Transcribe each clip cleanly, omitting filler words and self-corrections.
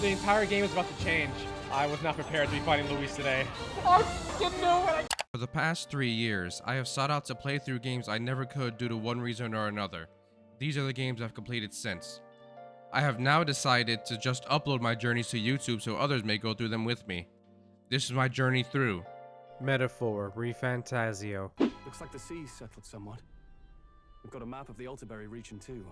the entire game is about to change. I was not prepared to be fighting Louis today. I didn't know what For the past 3 years, I have sought out to play through games I never could due to one reason or another. These are the games I've completed since. I have now decided to just upload my journeys to YouTube so others may go through them with me. This is my journey through. Metaphor, ReFantazio. Looks like the sea's settled somewhat. We've got a map of the Altabury region too.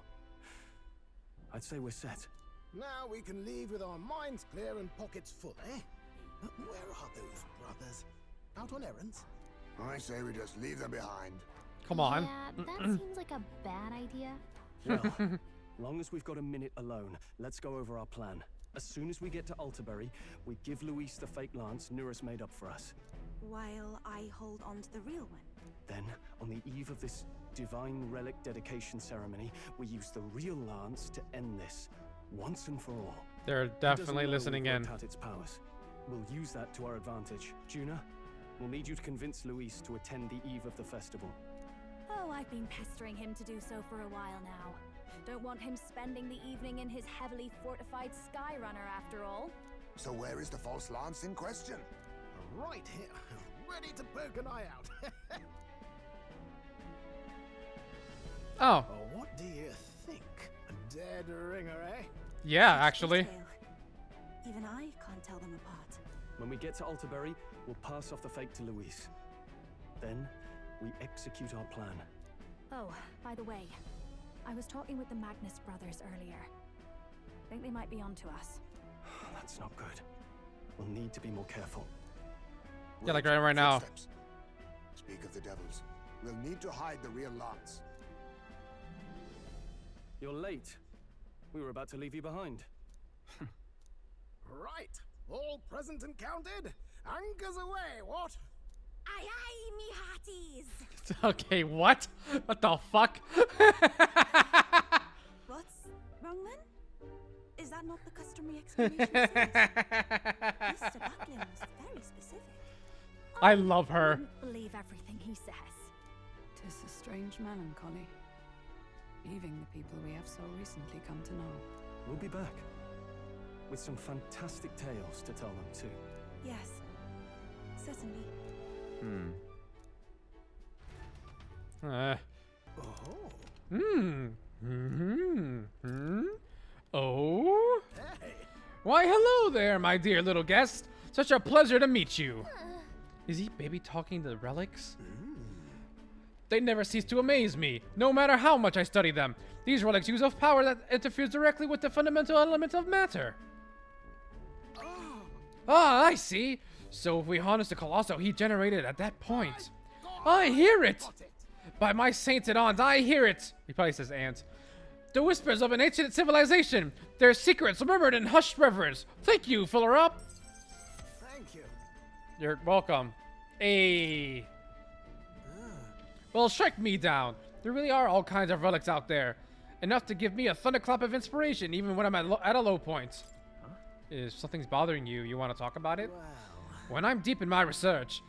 I'd say we're set. Now we can leave with our minds clear and pockets full, eh? But where are those brothers? Out on errands? I say we just leave them behind. Come on. Yeah, that seems like a bad idea. Well, long as we've got a minute alone, let's go over our plan. As soon as we get to Altabury, we give Louis the fake lance Neuras made up for us. While I hold on to the real one. Then, on the eve of this divine relic dedication ceremony, we use the real lance to end this, once and for all. They're definitely listening in. Out its powers. We'll use that to our advantage. Juna, we'll need you to convince Louis to attend the eve of the festival. Oh, I've been pestering him to do so for a while now. Don't want him spending the evening in his heavily fortified Skyrunner after all. So where is the false lance in question? Right here, ready to poke an eye out. Oh. Oh, what do you think? A dead ringer, eh? Yeah, actually. Detail. Even I can't tell them apart. When we get to Altabury, we'll pass off the fake to Louis. Then, we execute our plan. Oh, by the way, I was talking with the Magnus brothers earlier. Think they might be onto us. That's not good. We'll need to be more careful. Yeah, like right now. Footsteps. Speak of the devils. We'll need to hide the real lance. You're late. We were about to leave you behind. Right, all present and counted. Anchors away, what? Aye aye, me hearties! Okay, what? What the fuck? What's wrong then? Is that not the customary explanation? Mr. Batlin was very specific. I love her. Wouldn't believe everything he says. 'Tis a strange melancholy, leaving the people we have so recently come to know. We'll be back. With some fantastic tales to tell them too. Yes, certainly. Oh. Hey, Why, hello there, my dear little guest. Such a pleasure to meet you. Is he baby talking to the relics? They never cease to amaze me, no matter how much I study them. These relics use of power that interferes directly with the fundamental element of matter. Ah, I see. So if we harness the Colosso he generated at that point. I hear it! By my sainted aunt, I hear it! He probably says aunt. The whispers of an ancient civilization. Their secrets murmured in hushed reverence. Thank you, filler up. thank you. You're welcome. Hey. Well, strike me down. There really are all kinds of relics out there. Enough to give me a thunderclap of inspiration, even when I'm at a low point. If something's bothering you, you want to talk about it? Well, When I'm deep in my research,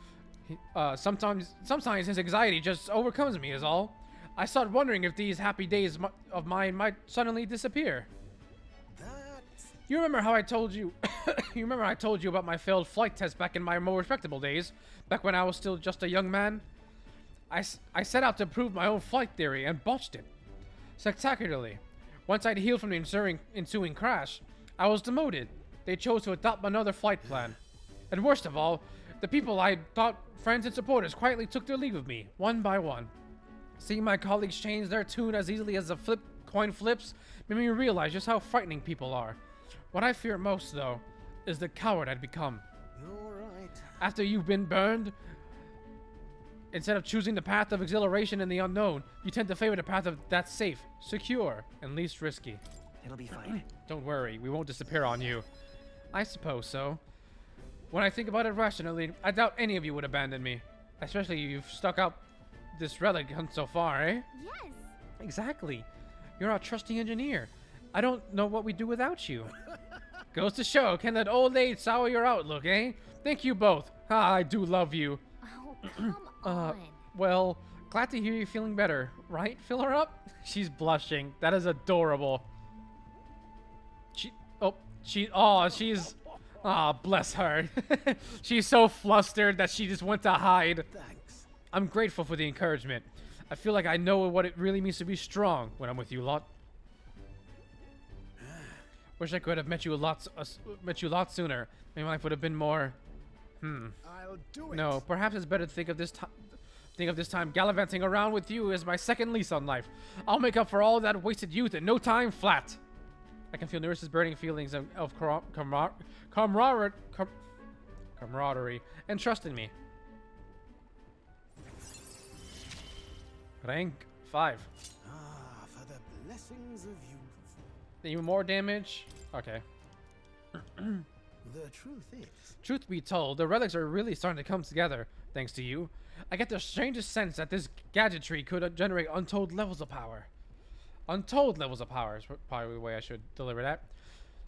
sometimes his anxiety just overcomes me is all. I start wondering if these happy days of mine might suddenly disappear. that's... You remember how I told you, you remember I told you about my failed flight test back in my more respectable days, back when I was still just a young man? I set out to prove my own flight theory and botched it. Spectacularly. Once I'd healed from the ensuing crash, I was demoted. They chose to adopt another flight plan. And worst of all, the people I thought friends and supporters quietly took their leave of me, one by one. Seeing my colleagues change their tune as easily as a coin flips made me realize just how frightening people are. What I fear most, though, is the coward I'd become. You're right. After you've been burned, instead of choosing the path of exhilaration in the unknown, you tend to favor the path of that's safe, secure, and least risky. It'll be fine. Don't worry, we won't disappear on you. I suppose so. When I think about it rationally, I doubt any of you would abandon me. Especially you've stuck out this relic hunt so far, eh? Yes! Exactly. You're our trusty engineer. I don't know what we'd do without you. Goes to show, can that old age sour your outlook, eh? Thank you both. Ah, I do love you. Oh, come on. Well, glad to hear you're feeling better, right? Fill her up? She's blushing. That is adorable. She's, bless her. She's so flustered that she just went to hide. Thanks. I'm grateful for the encouragement. I feel like I know what it really means to be strong when I'm with you lot. Wish I could have met you a lot sooner. Maybe life would have been more. I'll do it. No, perhaps it's better to think of this time gallivanting around with you as my second lease on life. I'll make up for all that wasted youth in no time flat. I can feel Neuras' burning feelings of camaraderie and trust in me. Rank 5. Ah, for the blessings of youth. Even more damage? Okay. The truth is, Truth be told, the relics are really starting to come together, thanks to you. I get the strangest sense that this gadgetry could generate untold levels of power. Untold levels of power is probably the way I should deliver that.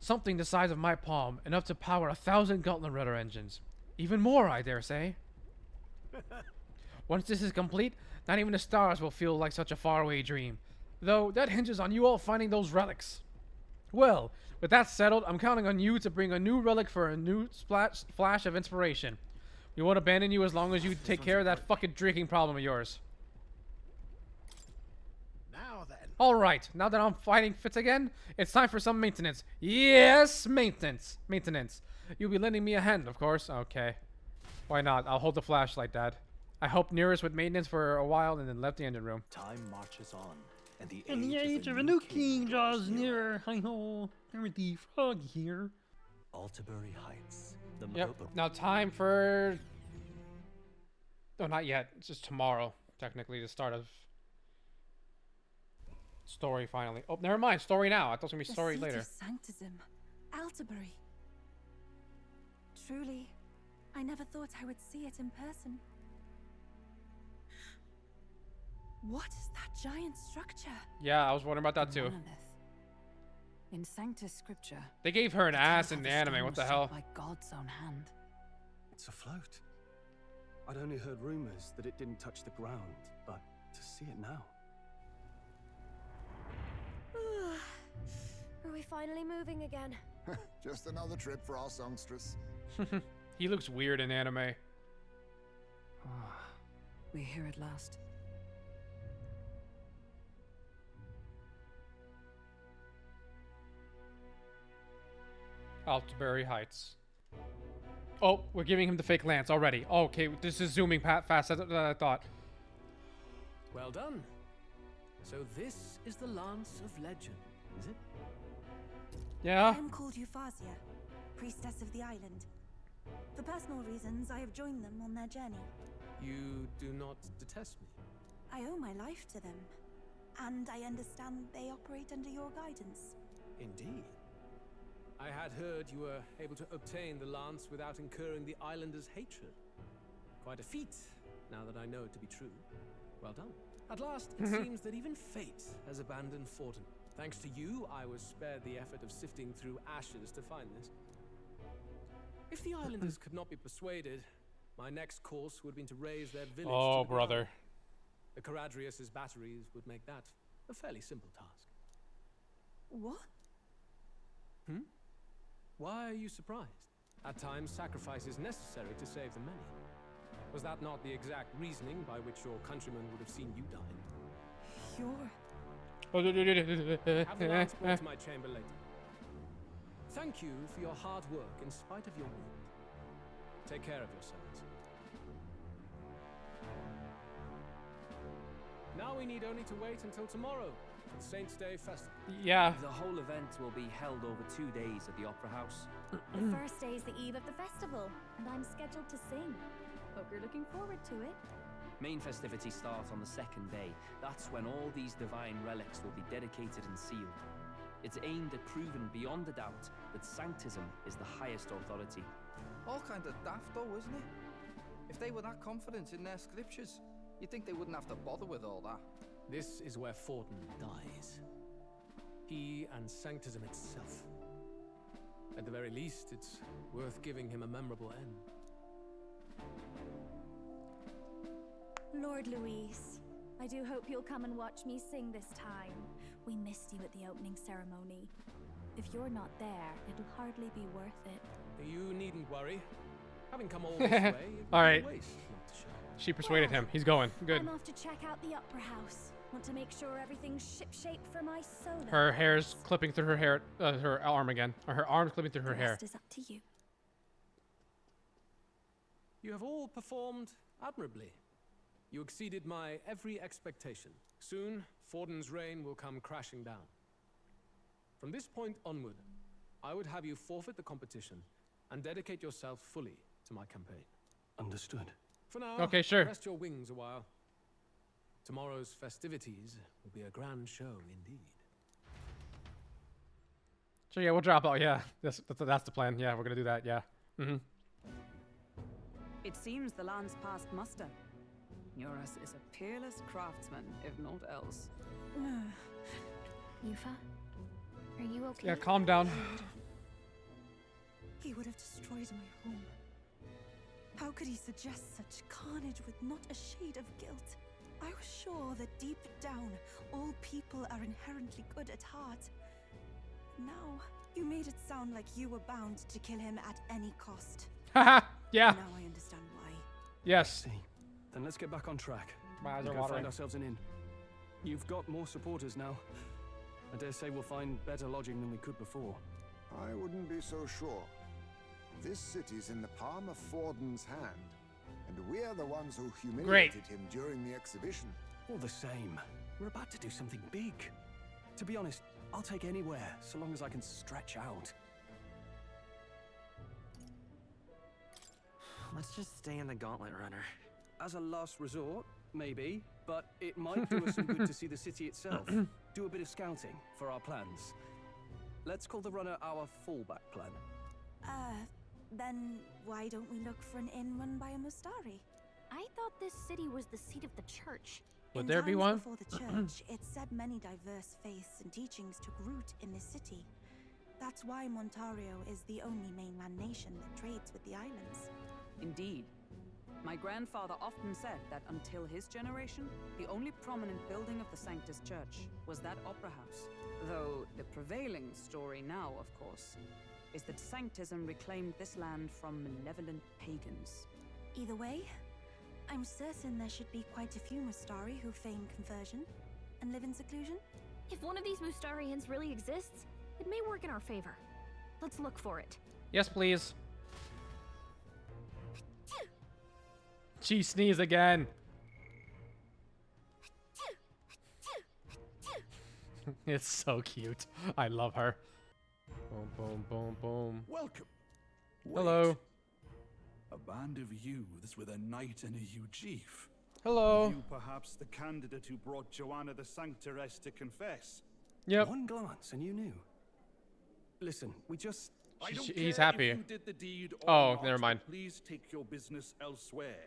Something the size of my palm, enough to power 1,000 Gauntlet Rudder engines. Even more, I dare say. Once this is complete, not even the stars will feel like such a faraway dream. Though, that hinges on you all finding those relics. Well, with that settled, I'm counting on you to bring a new relic for a new flash of inspiration. We won't abandon you as long as you take care of that fucking drinking problem of yours. now then. Alright, now that I'm fighting fits again, it's time for some maintenance. Yes, maintenance. Maintenance. You'll be lending me a hand, of course. Okay. Why not? I'll hold the flashlight, Dad. I helped Neuras with maintenance for a while and then left the engine room. Time marches on, and the age of a new king draws nearer. I know. Dirty Frog here. Altabury Heights. Yep. Now time for... Oh, not yet. It's just tomorrow, technically, the start of... Story, finally. Oh, never mind. Story now. I thought it was going to be story later. The seat of Sanctism, Altabury. Truly, I never thought I would see it in person. What is that giant structure? Yeah, I was wondering about that too. Monolith. In Sanctus Scripture, They gave her an ass in the anime. What the hell? by God's own hand. It's afloat. I'd only heard rumors that it didn't touch the ground, but to see it now. Are we finally moving again? Just another trip for our songstress. He looks weird in anime. We're here at last. Altabury Heights. Oh, we're giving him the fake lance already. Okay, this is zooming faster than I thought. Well done. So this is the Lance of Legend, is it? Yeah? I am called Euphrasia, priestess of the island. For personal reasons, I have joined them on their journey. You do not detest me. I owe my life to them, and I understand they operate under your guidance. Indeed. I had heard you were able to obtain the lance without incurring the islanders' hatred. Quite a feat, now that I know it to be true. Well done. At last, it seems that even fate has abandoned Forden. Thanks to you, I was spared the effort of sifting through ashes to find this. If the islanders could not be persuaded, my next course would have been to raise their village. Oh, brother. The Caradrius' batteries would make that a fairly simple task. What? Why are you surprised? At times, sacrifice is necessary to save the many. Was that not the exact reasoning by which your countrymen would have seen you die? Have the lance brought to my chamber later. Thank you for your hard work in spite of your wound. Take care of yourselves. Now we need only to wait until tomorrow, the Saints' Day Festival. Yeah. The whole event will be held over 2 days at the Opera House. The first day is the eve of the festival, and I'm scheduled to sing. Hope you're looking forward to it. Main festivities start on the second day. That's when all these divine relics will be dedicated and sealed. It's aimed at proving beyond a doubt that Sanctism is the highest authority. All kind of daft though, isn't it? If they were that confident in their scriptures, you'd think they wouldn't have to bother with all that. This is where Forden dies. He and Sanctism itself. At the very least, it's worth giving him a memorable end. Lord Louis, I do hope you'll come and watch me sing this time. We missed you at the opening ceremony. If you're not there, it'll hardly be worth it. You needn't worry. Having come all this way, it would All be right. a waste not to show. She persuaded him. He's going. Good. I'm off to check out the Opera House. Want to make sure everything's shipshape for my solo. Her hair's clipping through her hair, her arm again. Or her arm's clipping through her The hair. rest is up to you. You have all performed admirably. You exceeded my every expectation. Soon, Forden's reign will come crashing down. From this point onward, I would have you forfeit the competition and dedicate yourself fully to my campaign. Understood. For now, Okay, sure. rest your wings a while. Tomorrow's festivities will be a grand show indeed. So yeah, we'll drop out. Yeah, that's the plan. Yeah, we're gonna do that. Yeah. Mm-hmm. It seems the land's past muster. Neuras is a peerless craftsman, if not else. Yufa, are you okay? Yeah, calm down. He would have destroyed my home. How could he suggest such carnage with not a shade of guilt? I was sure that deep down, all people are inherently good at heart. Now, you made it sound like you were bound to kill him at any cost. Haha. Yeah. Now I understand why. Yes. See, then let's get back on track. My eyes We are go watering. find ourselves an inn. You've got more supporters now. I dare say we'll find better lodging than we could before. I wouldn't be so sure. This city's in the palm of Forden's hand, and we're the ones who humiliated him during the exhibition. All the same, we're about to do something big. To be honest, I'll take anywhere, so long as I can stretch out. Let's just stay in the Gauntlet Runner. As a last resort, maybe, but it might do us some good to see the city itself. Do a bit of scouting for our plans. Let's call the runner our fallback plan. Then why don't we look for an inn run by a Mustari? I thought this city was the seat of the church. Would In there be times one? Before the church, it said many diverse faiths and teachings took root in this city. That's why Montario is the only mainland nation that trades with the islands. Indeed. My grandfather often said that until his generation, the only prominent building of the Sanctus Church was that opera house. Though the prevailing story now, of course, is that Sanctism reclaimed this land from malevolent pagans. Either way, I'm certain there should be quite a few Mustari who feign conversion and live in seclusion. If one of these Mustarians really exists, it may work in our favor. Let's look for it. Yes, please. She sneezed again. It's so cute. I love her. Boom, boom, boom, boom. Welcome. Hello. A band of youths with a knight and a huge chief. Hello. You perhaps the candidate who brought Joanna the Sanctoress to confess. Yep. One glance and you knew. Listen, we just... I don't He's care happy. if you did the deed or Oh, not, never mind. but please take your business elsewhere.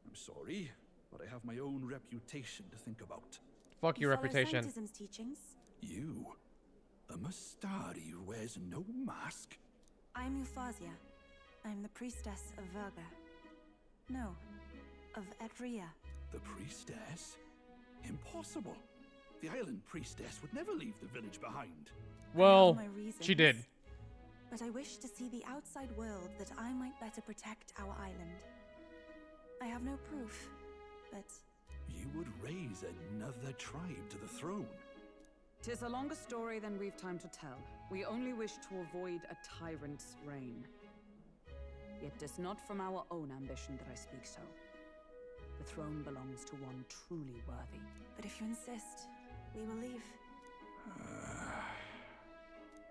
I'm sorry, but I have my own reputation to think about. Fuck your reputation. Sanctism's teachings. You? A Mustari who wears no mask? I'm Euphausia. I'm the priestess of Verga. No, of Edria. The priestess? Impossible. The island priestess would never leave the village behind. Well, I have my reasons, she did. But I wish to see the outside world that I might better protect our island. I have no proof, but... You would raise another tribe to the throne. 'Tis a longer story than we've time to tell. We only wish to avoid a tyrant's reign. Yet 'tis not from our own ambition that I speak so. The throne belongs to one truly worthy. But if you insist, we will leave.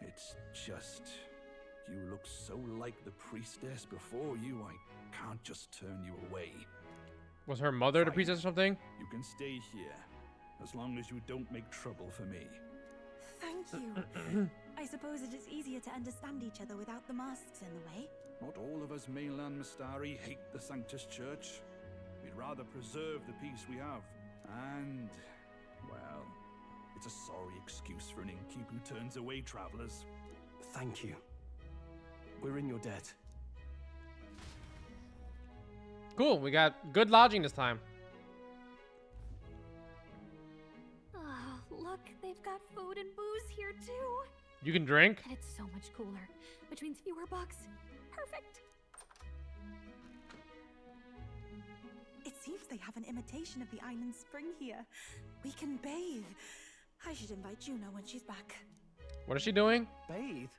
It's just... You look so like the priestess before you, I can't just turn you away. Was her mother the priestess or something? You can stay here, as long as you don't make trouble for me. Thank you. I suppose it is easier to understand each other without the masks in the way. Not all of us mainland Mustari hate the Sanctus Church. We'd rather preserve the peace we have. And, well, it's a sorry excuse for an innkeep who turns away travelers. Thank you. We're in your debt. Cool, we got good lodging this time. Oh, look, they've got food and booze here too. You can drink? And it's so much cooler, which means fewer bugs. Perfect. It seems they have an imitation of the island spring here. We can bathe. I should invite Juno when she's back. What is she doing? Bathe?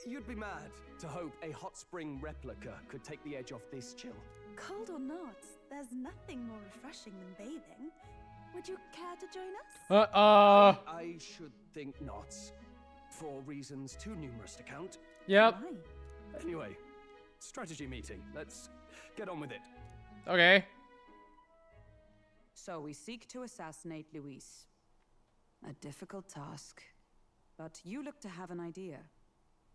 You'd be mad to hope a hot spring replica could take the edge off this chill. Cold or not, there's nothing more refreshing than bathing. Would you care to join us? I should think not. For reasons too numerous to count. Yep. Why? Anyway, strategy meeting. Let's get on with it. Okay. So we seek to assassinate Louis. A difficult task. But you look to have an idea.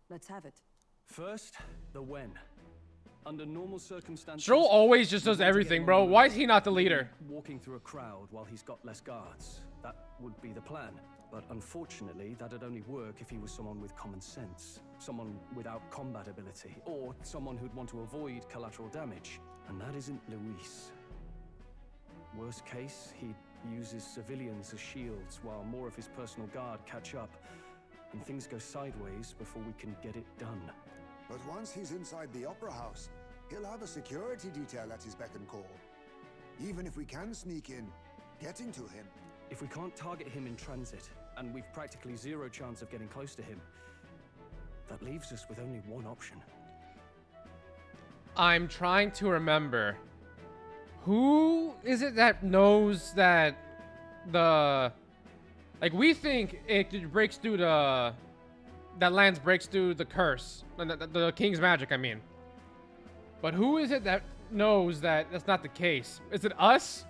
Let's have it. First, the when. Under normal circumstances, Stroll always just does everything, bro. Why is he not the leader? Walking through a crowd while he's got less guards. That would be the plan. But unfortunately, that'd only work if he was someone with common sense. Someone without combat ability. Or someone who'd want to avoid collateral damage. And that isn't Louis. Worst case, he uses civilians as shields while more of his personal guard catch up. And things go sideways before we can get it done. But once he's inside the Opera House, he'll have a security detail at his beck and call. Even if we can sneak in, getting to him. If we can't target him in transit, and we've practically zero chance of getting close to him, that leaves us with only one option. I'm trying to remember. Who is it that knows that the... Like, we think it breaks through the... That lance breaks through the curse. The king's magic, I mean. But who is it that knows that that's not the case? Is it us?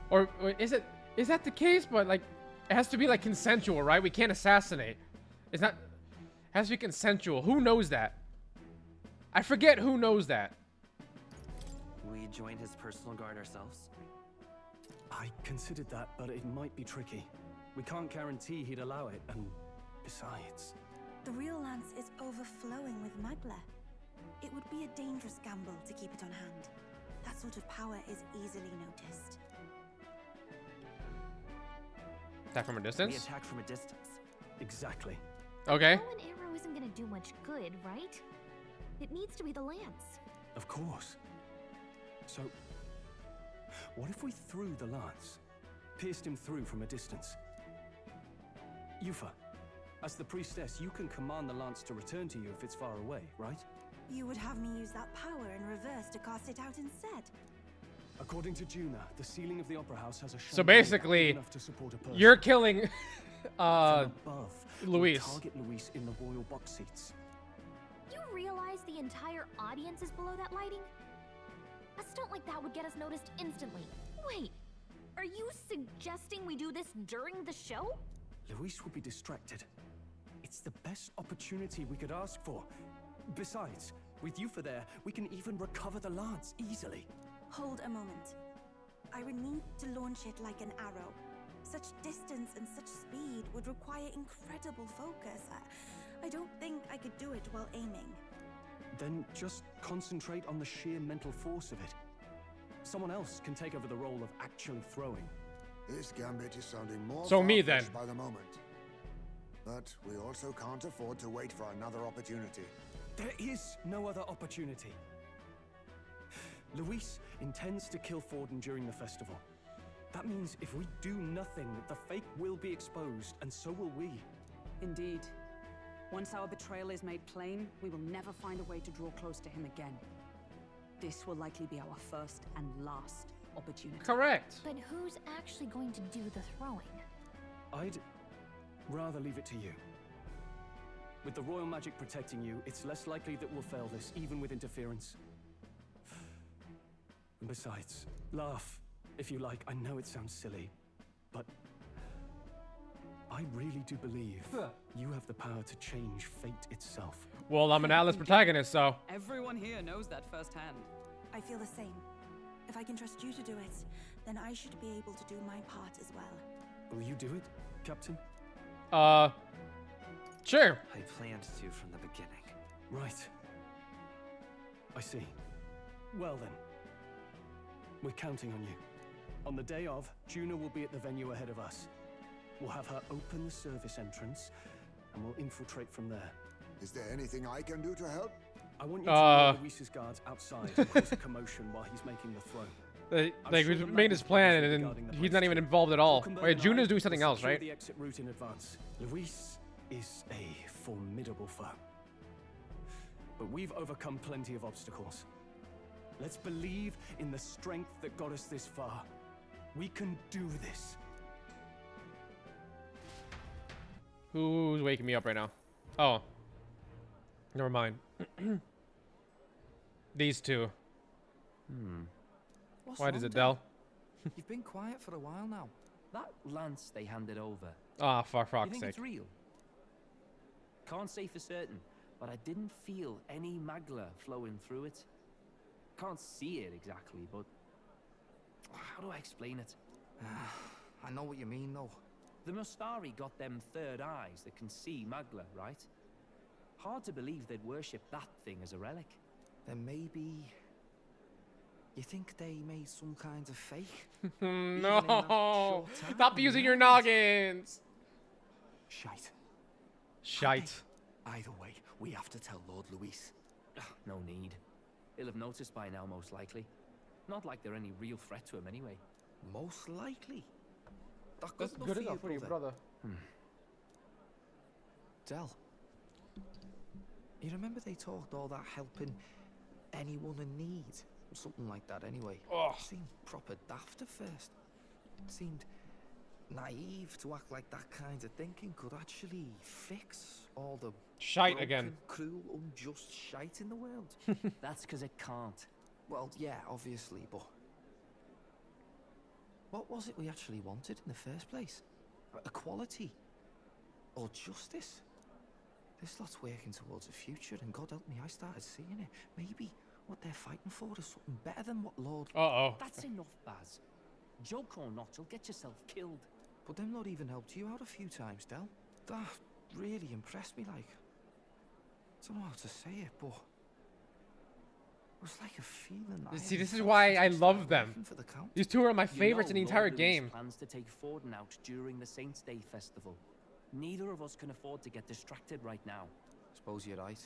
Or is it... Is that the case? But, like, it has to be, like, consensual, right? We can't assassinate. It's not... It has to be consensual. Who knows that? I forget who knows that. We join his personal guard ourselves? I considered that, but it might be tricky. We can't guarantee he'd allow it, and besides... The real lance is overflowing with magla. It would be a dangerous gamble to keep it on hand. That sort of power is easily noticed. Attack from a distance? We attack from a distance. Exactly. Okay. Bow and arrow isn't gonna do much good, right? It needs to be the lance. Of course. So, what if we threw the lance? Pierced him through from a distance? Yufa, as the priestess, you can command the lance to return to you if it's far away, right? You would have me use that power in reverse to cast it out instead. According to Juna, the ceiling of the Opera House has a So basically, enough to support a person. you're killing From above, Louis. we'll target Louis in the royal box seats. You realize the entire audience is below that lighting? A stunt like that would get us noticed instantly. Wait, are you suggesting we do this during the show? Louis will be distracted. It's the best opportunity we could ask for. Besides, with Yufa there, we can even recover the lance easily. Hold a moment. I would need to launch it like an arrow. Such distance and such speed would require incredible focus. I don't think I could do it while aiming. Then just concentrate on the sheer mental force of it. Someone else can take over the role of actually throwing. This gambit is sounding more So me then. far-fetched by the moment. But we also can't afford to wait for another opportunity. There is no other opportunity. Louis intends to kill Forden during the festival. That means if we do nothing, the fake will be exposed, and so will we. Indeed. Once our betrayal is made plain, we will never find a way to draw close to him again. This will likely be our first and last opportunity. Correct. But who's actually going to do the throwing? I'd rather leave it to you. With the royal magic protecting you, it's less likely that we'll fail this, even with interference. And besides, laugh, if you like. I know it sounds silly, but I really do believe you have the power to change fate itself. Well, I'm an Atlas protagonist, so... Everyone here knows that firsthand. I feel the same. If I can trust you to do it, then I should be able to do my part as well. Will you do it, Captain? Sure. I planned to from the beginning. Right. I see. Well then. We're counting on you. On the day of, Juno will be at the venue ahead of us. We'll have her open the service entrance, and we'll infiltrate from there. Is there anything I can do to help? I want you to warn Luis's guards outside and cause a commotion while he's making the throw. Like, we made his plan, and then he's not even involved at all. Wait, Juno's doing something else, right? The exit route in advance. Luis is a formidable foe, but we've overcome plenty of obstacles. Let's believe in the strength that got us this far. We can do this. Who's waking me up right now? Oh. Never mind. These two. Why does it Dell? You've been quiet for a while now. That lance they handed over. Ah, for You fuck's think sake. it's real? Can't say for certain, but I didn't feel any magla flowing through it. Can't see it exactly, but how do I explain it? I know what you mean, though. The Mustari got them third eyes that can see magla, right? Hard to believe they'd worship that thing as a relic. Then maybe... You think they made some kind of fake? No! Stop using your noggins! Shite. Shite. Either way, we have to tell Lord Luis. No need. He'll have noticed by now, most likely. Not like they're any real threat to him anyway. Most likely? That's good enough for your brother. Del, you remember they talked all that helping anyone in need? Something like that anyway. Oh. Seemed proper daft at first. Seemed naive to act like that kind of thinking could actually fix all the shite broken, again. cruel, unjust shite in the world. That's because it can't. Well, yeah, obviously, but what was it we actually wanted in the first place? Equality? Or justice? This lot's working towards a future, and God help me, I started seeing it. Maybe what they're fighting for is something better than what Lord... Uh-oh. That's enough, Baz. Joke or not, you'll get yourself killed. But them not even helped you out a few times, Del. That really impressed me, like... I don't know how to say it, but... It was like a feeling that See, this is why I love them. These two are my favorites in the entire Lord Louis game. Plans to take Forden out during the Saints' Day festival. Neither of us can afford to get distracted right now. Suppose you're right.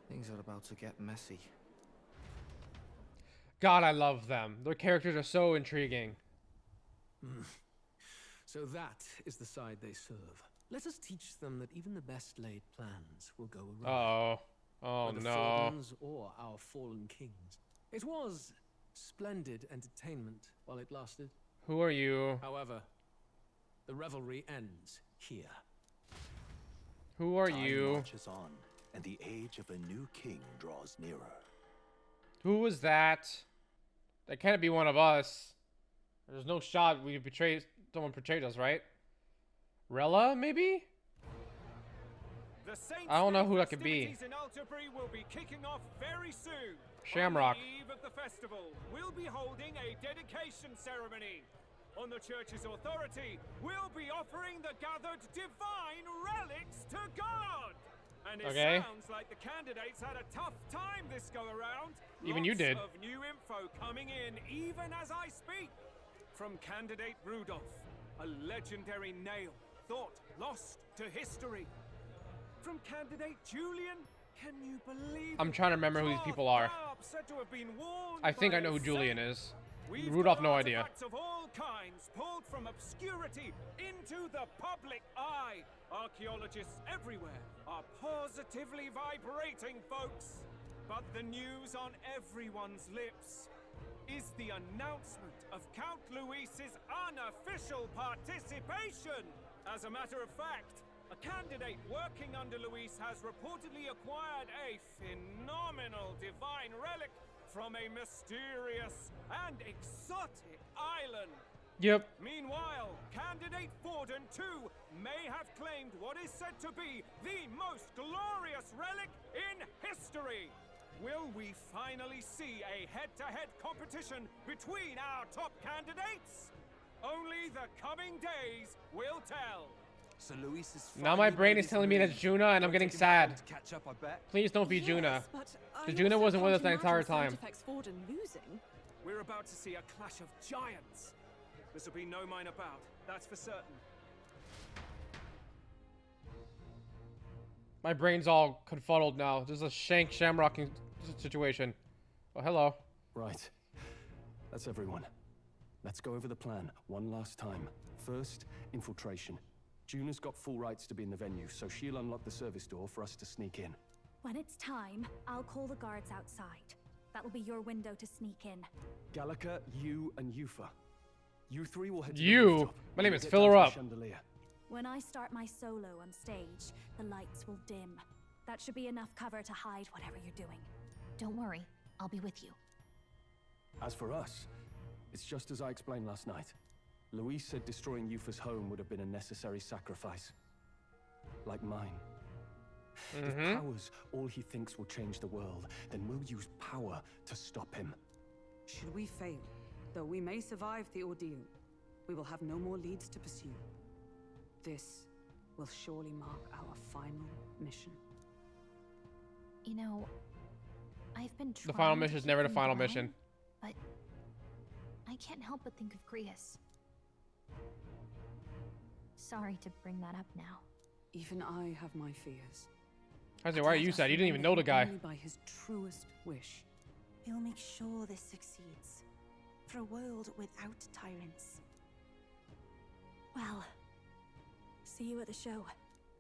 Things are about to get messy. God, I love them. Their characters are so intriguing. So that is the side they serve. Let us teach them that even the best laid plans will go awry. Uh-oh. Oh, Whether no. Fordens or our fallen kings. It was splendid entertainment while it lasted. Who are you? However, the revelry ends here. Who are Time you? marches on, and the age of a new king draws nearer. Who was that? That can't be one of us. There's no shot we betrayed. Someone betrayed us, right? Rella, maybe? I don't know who that could be. In Altabury will be kicking off very soon. Shamrock. On the eve of the festival, we'll be holding a dedication ceremony. On the church's authority, we'll be offering the gathered divine relics to God. And it sounds like the candidates had a tough time this go around. Even you did. Lots of new info coming in even as I speak. From candidate Rudolph, a legendary nail thought lost to history. From candidate Julian, can you believe I'm trying to remember who these people are. said to have been warned I think by I know who a Julian saint. is. We've Rudolph, got no idea. artifacts of all kinds pulled from obscurity into the public eye. Archaeologists everywhere are positively vibrating, folks. But the news on everyone's lips is the announcement of Count Luis's unofficial participation. As a matter of fact, a candidate working under Luis has reportedly acquired a phenomenal divine relic from a mysterious and exotic island. Yep. Meanwhile, candidate Forden too may have claimed what is said to be the most glorious relic in history. Will we finally see a head-to-head competition between our top candidates? Only the coming days will tell. So Luis is Now my brain is telling me that's Juna, and I'm getting sad. Please don't be Juna. Because Juna wasn't with us the entire time. We're about to see a clash of giants. This will be no minor bout, that's for certain. My brain's all confuddled now. This is a shamrocking situation. Oh, hello. Right. That's everyone. Let's go over the plan one last time. First, infiltration. Juna's got full rights to be in the venue, so she'll unlock the service door for us to sneak in. When it's time, I'll call the guards outside. That'll be your window to sneak in. Gallica, you, and Yufa. You three will head to the You? rooftop. My name We'll is get Fill down Her to the Up. chandelier. When I start my solo on stage, the lights will dim. That should be enough cover to hide whatever you're doing. Don't worry, I'll be with you. As for us, it's just as I explained last night. Louis said destroying Yufa's home would have been a necessary sacrifice. Like mine. If power's all he thinks will change the world, then we'll use power to stop him. Should we fail, though we may survive the ordeal, we will have no more leads to pursue. This will surely mark our final mission. You know, I've been trying The final to mission is keep never the them final down, mission. But I can't help but think of Grius. Sorry to bring that up now. Even I have my fears. I say, why are you sad? You didn't even know the guy. Only by his truest wish. He'll make sure this succeeds. For a world without tyrants. Well, see you at the show.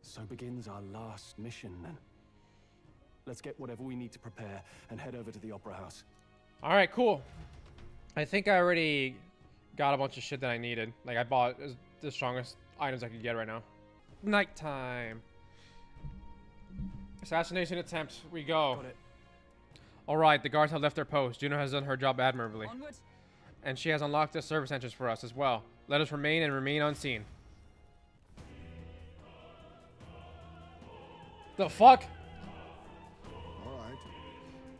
So begins our last mission, then. Let's get whatever we need to prepare and head over to the Opera House. All right, cool. I think I already got a bunch of shit that I needed. Like, I bought the strongest items I could get right now. Nighttime. Assassination attempt. We go. Got it. All right, the guards have left their post. Juno has done her job admirably. Onward. And she has unlocked the service entrance for us as well. Let us remain and remain unseen. The fuck? All right.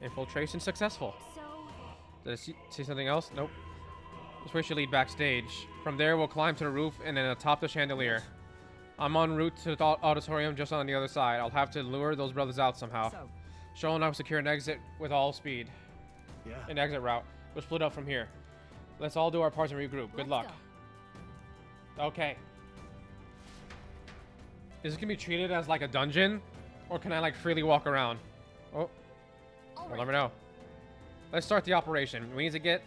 Infiltration successful. So, Did I see something else? Nope. This way should lead backstage. From there, we'll climb to the roof and then atop the chandelier. I'm en route to the auditorium just on the other side. I'll have to lure those brothers out somehow. So, Show and I will secure an exit with all speed. Yeah. An exit route. We'll split up from here. Let's all do our parts and regroup. Good luck. Okay. Is this gonna be treated as like a dungeon? Or can I like freely walk around? Oh. We'll never know. Let's start the operation. We need to get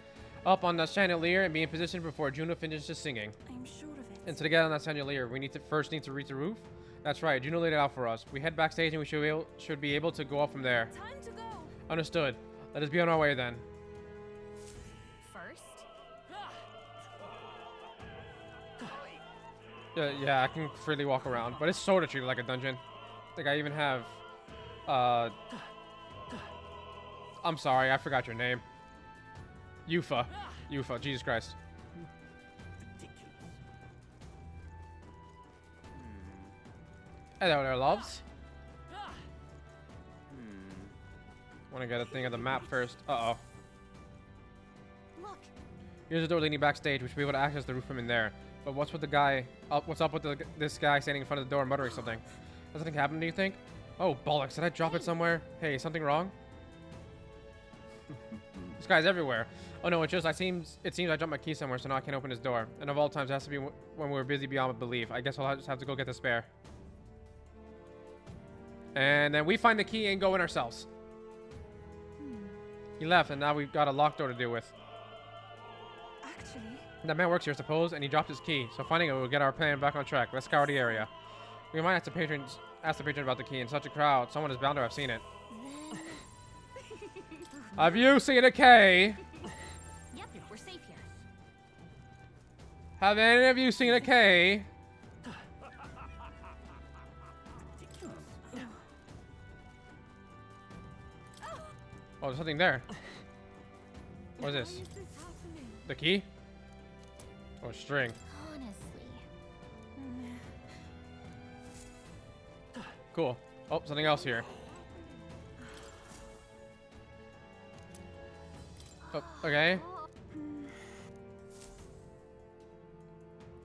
up on the chandelier and be in position before Juno finishes singing. I'm sure of it. And to get on that chandelier, we need to reach the roof. That's right, Juno laid it out for us. We head backstage and we should be able to go up from there. time to go. Understood. Let us be on our way then. First, Yeah, I can freely walk around, but it's sort of treated like a dungeon. I think I even have, I'm sorry, I forgot your name. Yufa. Yufa, Jesus Christ. Hello there, loves. Want to get a thing of the map first. Uh-oh. look. Here's the door leading backstage. We should be able to access the roof from in there. But what's with the guy? What's up with this guy standing in front of the door muttering something? Has something happened, do you think? Oh, bollocks. Did I drop it somewhere? Hey, is something wrong? This guy's everywhere. Oh no, it seems I dropped my key somewhere, so now I can't open his door. And of all times, it has to be when we were busy beyond belief. I guess I'll just have to go get the spare. And then we find the key and go in ourselves. He left, and now we've got a locked door to deal with. Actually, That man works here, I suppose, and he dropped his key. So finding it will get our plan back on track. Let's scour the area. We might have to ask the patron about the key. In such a crowd, someone is bound to have seen it. Have you seen a key? Yep, we're safe here. Have any of you seen a key? Oh, there's something there. What is this? The key? Oh, string. Honestly. Cool. Oh, something else here. Oh, okay.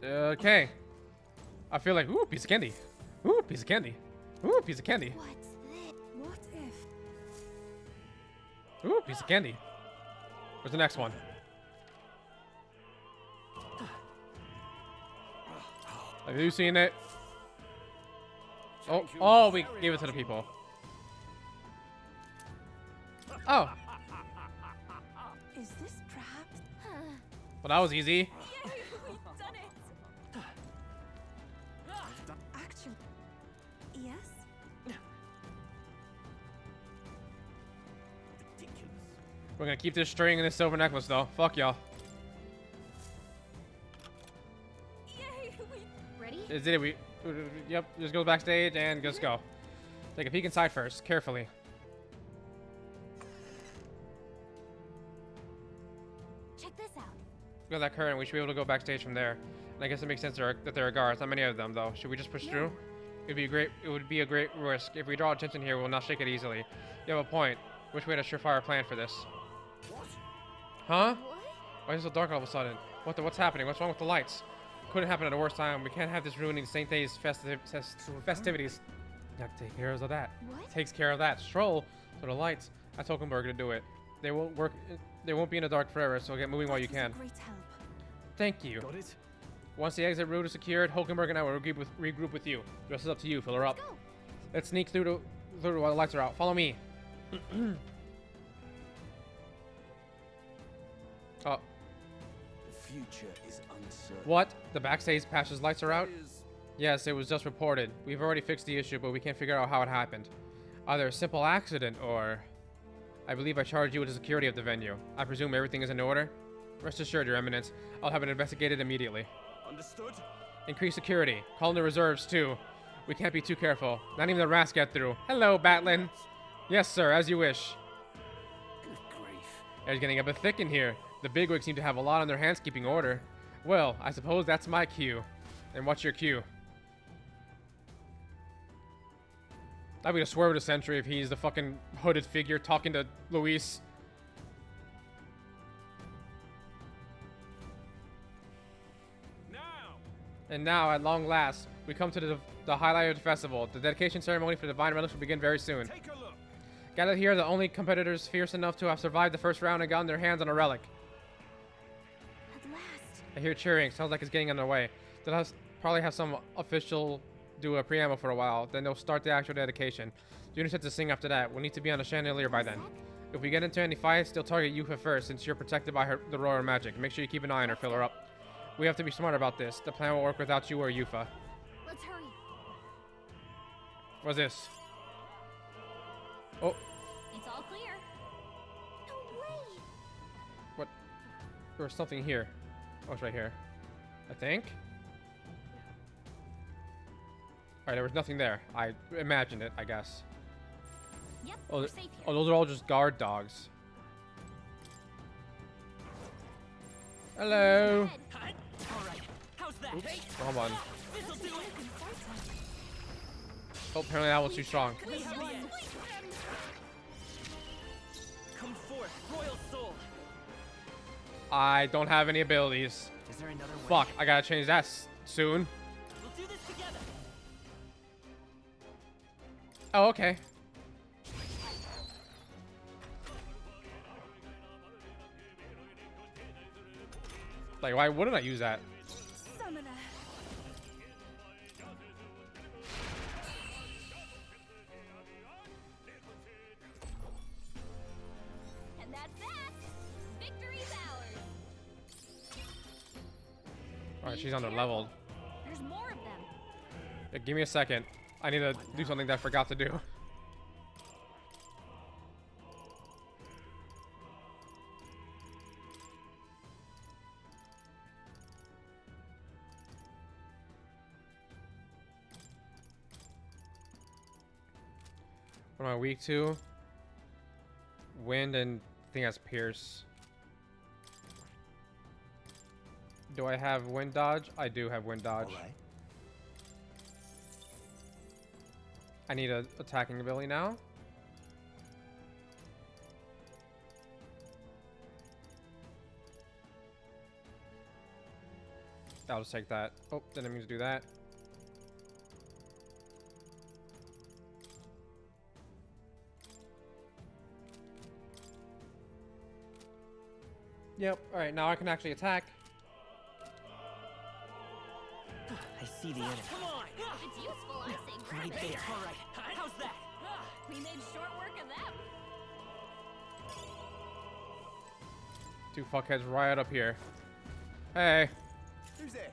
Okay. I feel like, ooh, piece of candy. Ooh, piece of candy. Ooh, piece of candy. What's this? what if? Ooh, piece of candy. Where's the next one? Have you seen it? Oh, we gave it to the people. Oh. Is this perhaps? Well, that was easy. Yay, we've done it. Actually, yes. We're gonna keep this string and this silver necklace, though. Fuck y'all. Yay, Ready? Is it? Yep. Just go backstage and just go. Take a peek inside first, carefully. Check this out. Look at that current. We should be able to go backstage from there. And I guess it makes sense that there are guards. Not many of them, though. Should we just push through? It would be a great risk. If we draw attention here, we'll not shake it easily. You have a point. Wish we had a surefire plan for this. Huh? Why is it so dark all of a sudden? What's happening? What's wrong with the lights? Couldn't happen at the worst time. We can't have this ruining St. Day's festivities. That take care of that. What? Takes care of that. Stroll to the lights. I told Hulkenberg to do it. They won't work. They won't be in the dark forever, so get moving while you can. Great help. Thank you. Got it? Once the exit route is secured, Hulkenberg and I will regroup with you. The rest is up to you. Fill her up. Let's sneak through while the lights are out. Follow me. Oh. The future is uncertain. What? The backstage passes lights are out? Yes, it was just reported. We've already fixed the issue, but we can't figure out how it happened. Either a simple accident or... I believe I charged you with the security of the venue. I presume everything is in order? Rest assured, Your Eminence. I'll have it investigated immediately. Understood? Increase security. Call in the reserves, too. We can't be too careful. Not even the rats get through. Hello, Batlin. Yes, sir, as you wish. Good grief. It's getting a bit thick in here. The bigwigs seem to have a lot on their hands keeping order. Well, I suppose that's my cue. And what's your cue? That'd be the swerve of the century if he's the fucking hooded figure talking to Luis. And now, at long last, we come to the highlight of the festival. The dedication ceremony for Divine Relics will begin very soon. Take a look. Gathered here, the only competitors fierce enough to have survived the first round and gotten their hands on a relic. At last. I hear cheering. Sounds like it's getting underway. They'll probably have some official do a preamble for a while. Then they'll start the actual dedication. Junior said to sing after that. We'll need to be on the chandelier by then. If we get into any fights, they'll target Yufa first since you're protected by the royal magic. Make sure you keep an eye on her. Fill her up. We have to be smart about this. The plan will work without you or Yufa. Let's hurry. What's this? Oh. It's all clear. No way. What? There's something here. Oh, it's right here. I think. Alright, there was nothing there. I imagined it, I guess. Yep, Oh, we're safe here. oh, those are all just guard dogs. Hello. Alright, how's that? Oops, wrong one. This'll do it. Oh, apparently that one's too strong. Come forth, royal soul. I don't have any abilities. Is there another way? Fuck, I gotta change that soon. We'll do this together. Oh, okay. Like, why wouldn't I use that? Summoner. And that's that. Victory's ours. Alright, she's underleveled. There's more of them. Yeah, give me a second. I need to do something that I forgot to do. What am I weak to? Wind and I think that's Pierce. Do I have wind dodge? I do have wind dodge. All right. I need an attacking ability now. I'll just take that. Oh, didn't mean to do that. Yep. All right, now I can actually attack. I see the enemy. Come on. If it's useful, I say Right there. All right. How's that? We made short work of them. Two fuckheads right up here. Hey. Who's there?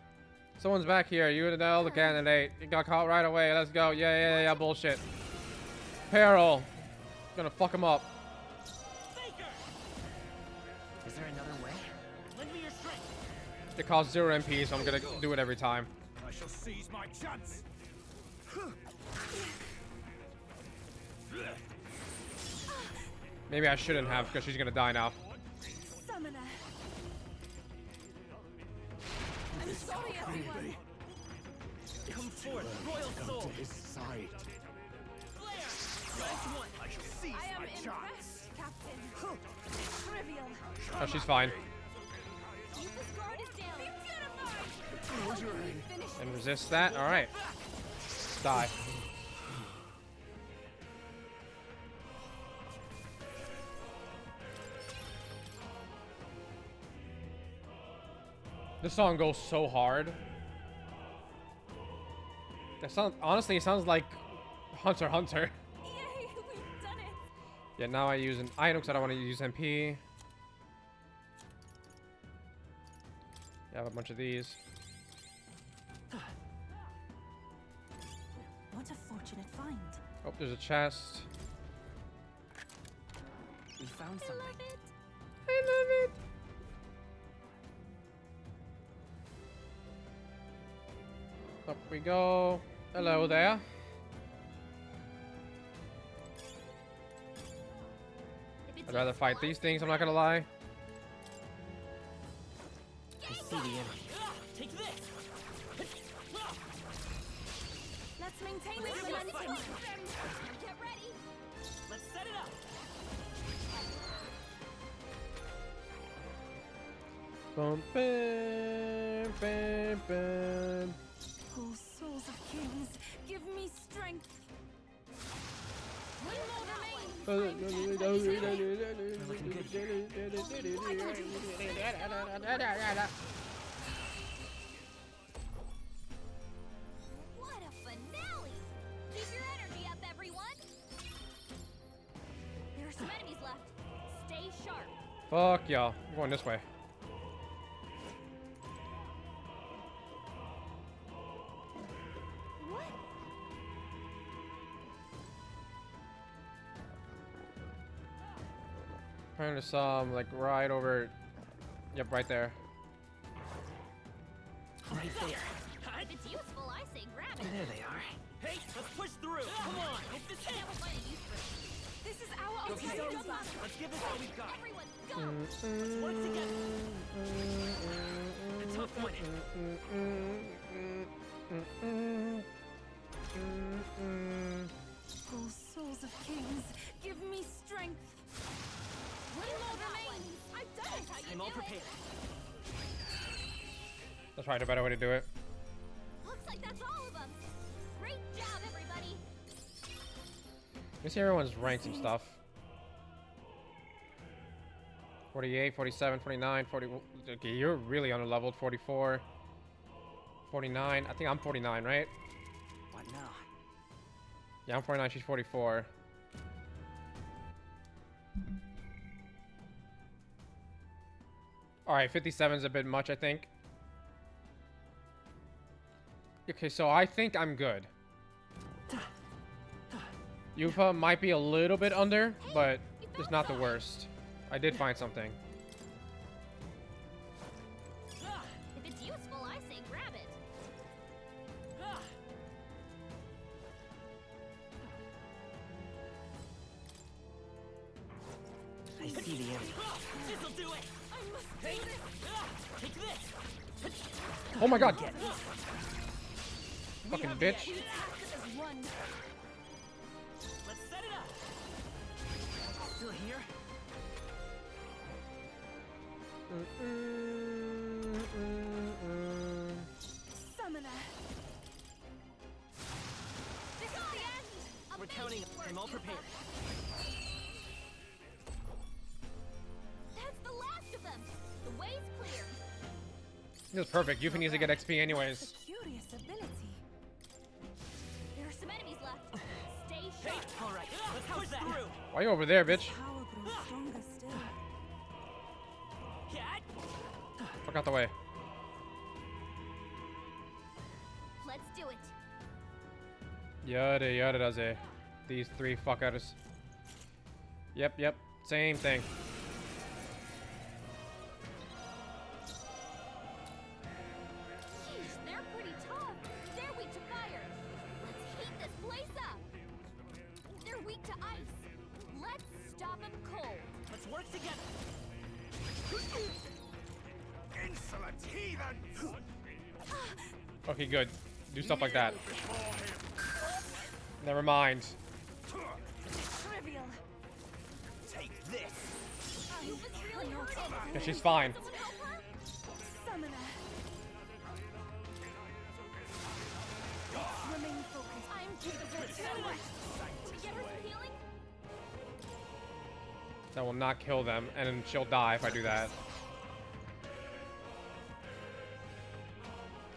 Someone's back here. You know the candidate. You got caught right away. Let's go. Yeah. Bullshit. Peril. Gonna fuck him up. Is there another way? Lend me your strength. It costs 0 MP, so I'm gonna do it every time. I shall seize my chance. Maybe I shouldn't have, because she's gonna die now. Summoner. I'm sorry, everyone. Come forth, royal soul. Come to his side. I shall seize I am my chance. impressed, Captain. Trivial. Oh, she's fine. Keep this guard is down. Be beautified. Close your eye. And resist that. All right. Die. This song goes so hard. That sounds, honestly, it sounds like Hunter x Hunter. Yay, we've done it. Yeah, now I use an item because I don't want to use MP. Yeah, I have a bunch of these. What a fortunate find. Oh, there's a chest. We found something. I love it. Up we go. Hello there. I'd rather fight these things, I'm not gonna lie. I see the enemy. Take this. Let's maintain this momentum. Get ready. Let's set it up. Bum, bam, bam, bam. Oh, souls of kings, give me strength. One more remains. What a finale! Keep your energy up, everyone. There are some enemies left. Stay sharp. Fuck y'all. I'm going this way. What? Trying to some like right over. Yep, right there. Right there. If it's useful, I say grab it. There they are. Hey, let's push through. Come on, hit this hit. We'll find a use for it. This is our Okay, ultimate. let's give this all we've got. Everyone, go! Let's work together. The tough one. Oh, souls of kings, give me strength. One more remains. I've done it. How you I'm all do it. prepared. That's probably the better way to do it. Looks like that's all of them. Great job, everybody. Let me see everyone's ranks and stuff. 48, 47, 49, 40. Okay, you're really underleveled. 44, 49. I think I'm 49, right? What now? Yeah, I'm 49. She's 44. All right, 57 is a bit much, I think. Okay, so I think I'm good. Yupa might be a little bit under, but it's not the worst. I did find something. If it's useful, I say grab it. I see the enemy. This'll do it. I must do this. Take this. Oh my god! Get it. Fucking bitch. One. Let's set it up. Still here? Summoner. This is the end. We're counting. I'm all prepared. That's the last of them. The way's clear. This is perfect. Yufa needs to get XP anyways. Curious ability. There are some enemies Why are you over there, bitch? Power grows stronger still. Fuck out the way. Let's do it. Yada yada does it. These three fuckers. Yep. Same thing. Jeez, they're pretty tough. They're weak to fire. Let's heat this place up. They're weak to ice. Let's stop them cold. Let's work together. Insolent heathen! Okay, good. Do stuff like that. Never mind. Trivial. Take this. He was really hurting. Yeah, she's fine. Someone help her? Summoner. Remain focused. I'm capable of so much. Can we get her some healing? That will not kill them, and then she'll die if I do that.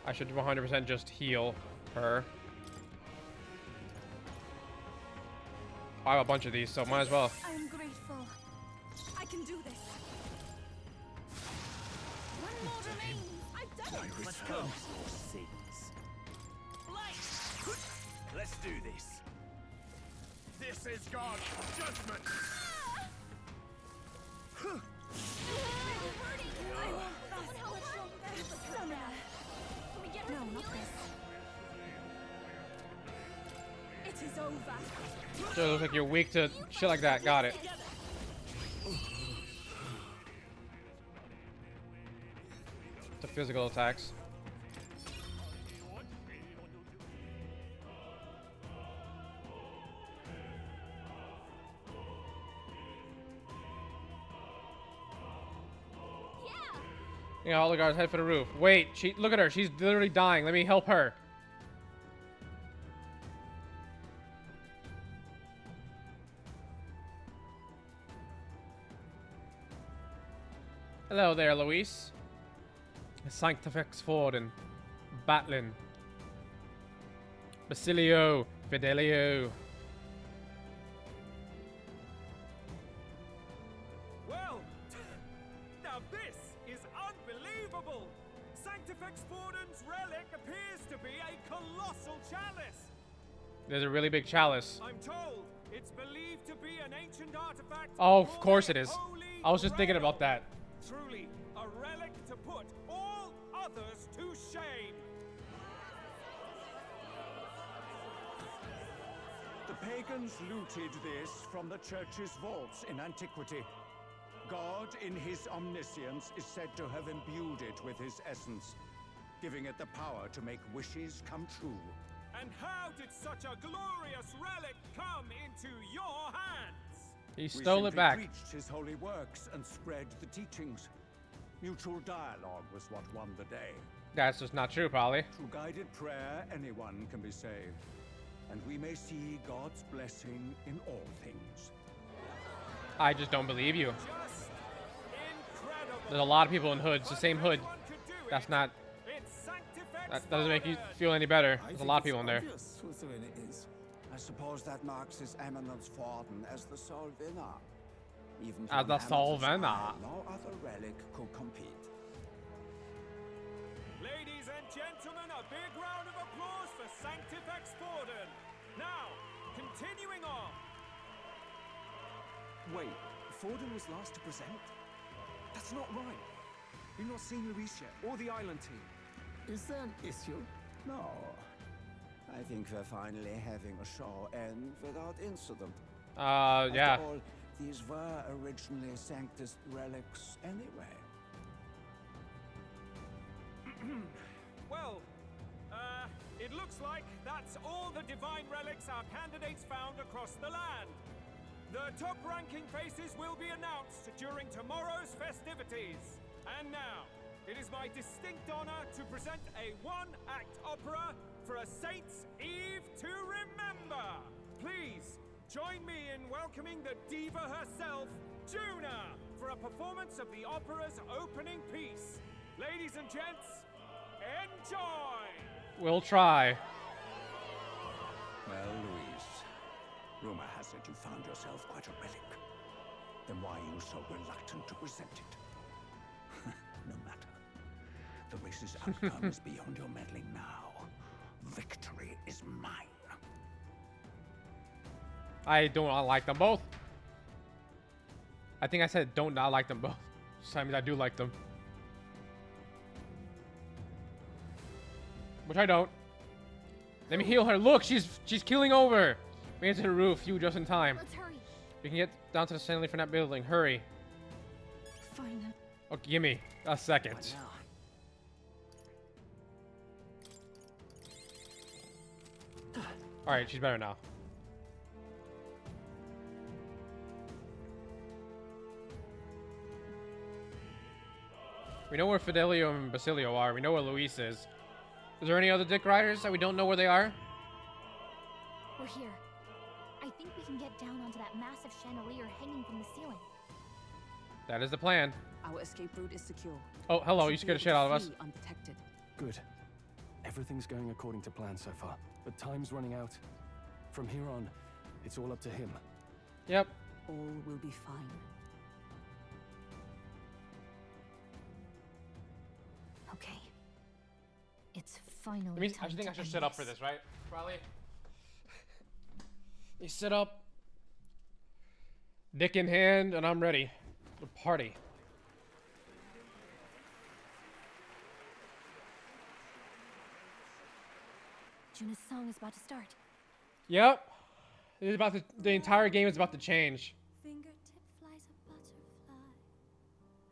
I should 100% just heal her. I have a bunch of these, so might as well. I am grateful. I can do this. One more remains. I've done it. Let's go. Let's do this. This is God's judgment. Really hurting. I want Someone help her? Summoner. Can we get her No, some not healing? this. It is over. So it looks like you're weak to shit like that. Got it. To physical attacks. Yeah, all the guards head for the roof. Wait, look at her. She's literally dying. Let me help her. Hello there, Louis. Sanctifex Forden. Batlin. Basilio. Fidelio. Well, now this is unbelievable. Sanctifex Forden's relic appears to be a colossal chalice. There's a really big chalice. I'm told it's believed to be an ancient artifact. Oh, of course it is. I was just thinking about that. Truly, a relic to put all others to shame. The pagans looted this from the church's vaults in antiquity. God, in his omniscience, is said to have imbued it with his essence, giving it the power to make wishes come true. And how did such a glorious relic come into your hands? He stole it back. We preached his holy works and spread the teachings. Mutual dialogue was what won the day. That's just not true, probably. Through guided prayer, anyone can be saved. And we may see God's blessing in all things. I just don't believe you. Just incredible. There's a lot of people in hoods. The same hood. That's not... That doesn't make you feel any better. There's a lot of people in there. Whose win it is. I suppose that marks His Eminence Forden as the sole winner. Even As the from sole Hamilton's winner. eye, no other relic could compete. Ladies and gentlemen, a big round of applause for Sanctifex Forden. Now, continuing on. Wait, Forden was last to present? That's not right. We've not seen Louis yet, or the island team. Is there an issue? No. I think we're finally having a show end without incident. Yeah. After all, these were originally Sanctus relics anyway. Well, it looks like that's all the divine relics our candidates found across the land. The top-ranking faces will be announced during tomorrow's festivities. And now, it is my distinct honor to present a one-act opera for a Saint's Eve to remember. Please, join me in welcoming the diva herself, Juna, for a performance of the opera's opening piece. Ladies and gents, enjoy! We'll try. Well, Louis, Rumor has it you found yourself quite a relic. Then why are you so reluctant to present it? No matter. The race's outcome is beyond your meddling now. Victory is mine. I do not like them both. I think I said don't not like them both. So that means I do like them. Which I don't. Let me heal her. Look, she's killing over. Made it to the roof. You just in time. Let's hurry. We can get down to the chandelier from that building. Hurry. Fine. Okay, give me a second. All right, she's better now. We know where Fidelio and Basilio are. We know where Luis is. Is there any other dick riders that we don't know where they are? We're here. I think we can get down onto that massive chandelier hanging from the ceiling. That is the plan. Our escape route is secure. Oh, hello. You scared the shit out of us. Undetected. Good. Everything's going according to plan so far, but time's running out. From here on, it's all up to him. Yep. All will be fine. Okay. It's finally I think I should sit up for this, right? Probably. You sit up, dick in hand, and I'm ready. The party. Juna's song is about to start. Yep. It's about to, the entire game is about to change. Fingertip flies a butterfly,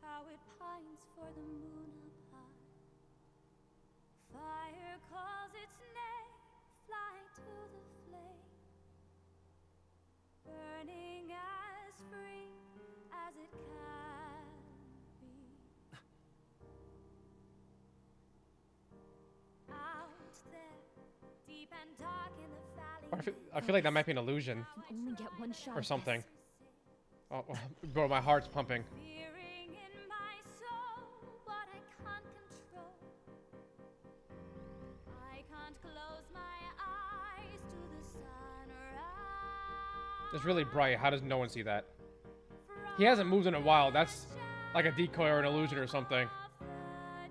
how it pines for the moon up high. Fire calls its name, fly to the flame, burning as free as it can be. Out there, deep and dark in the valley. I feel like that might be an illusion. You only get one shot. Or something. Oh, bro, my heart's pumping. Fearing in my soul what I can't control. I can't close my eyes to the sunrise. It's really bright. How does no one see that? He hasn't moved in a while. That's like a decoy or an illusion or something.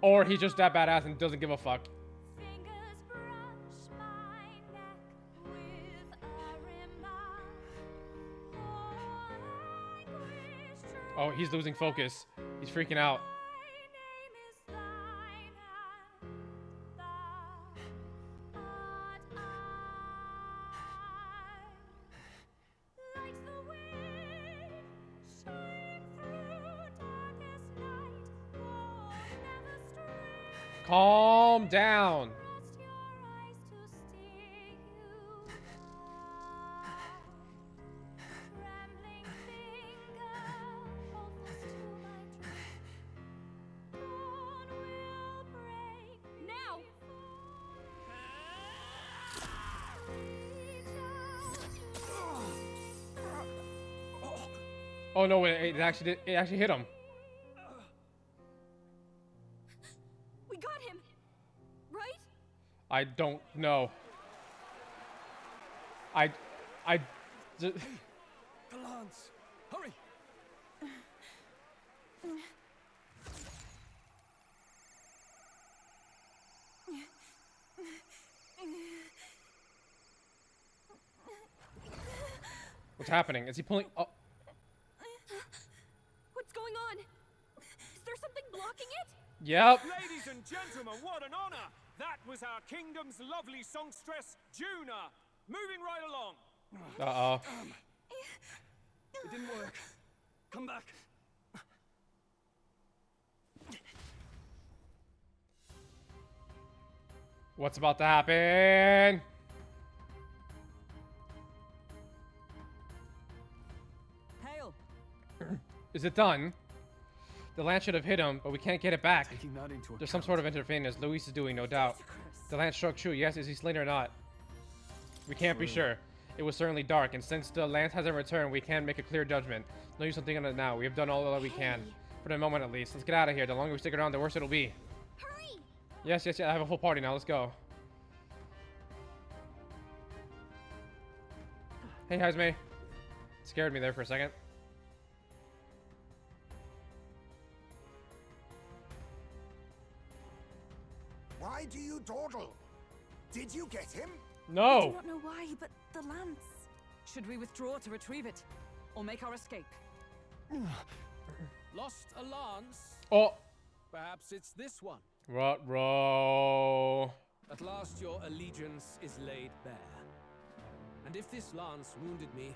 Or he's just that badass and doesn't give a fuck. Oh, he's losing focus. He's freaking out. Calm down. Oh no! It actually hit him. We got him, right? I don't know. The lance! Hurry! What's happening? Is he pulling? Oh. What's going on? Is there something blocking it? Yep. Ladies and gentlemen, what an honor! That was our kingdom's lovely songstress, Juna. Moving right along. Uh-oh. It didn't work. Come back. What's about to happen? Hail. Is it done? The lance should have hit him, but we can't get it back. Taking that into There's some sort of interference Luis is doing, no doubt. The lance struck true. Yes, is he slain or not? We can't be sure. It was certainly dark, and since the lance hasn't returned, we can't make a clear judgment. No use in thinking on it now. We have done all that we can. For the moment, at least. Let's get out of here. The longer we stick around, the worse it'll be. Hurry! Yes, I have a full party now. Let's go. Hey, Heisme. Scared me there for a second. Why do you dawdle? Did you get him? No. I do not know why, but the lance. Should we withdraw to retrieve it? Or make our escape? Lost a lance? Oh. Perhaps it's this one. Ruh-roh. At last your allegiance is laid bare. And if this lance wounded me,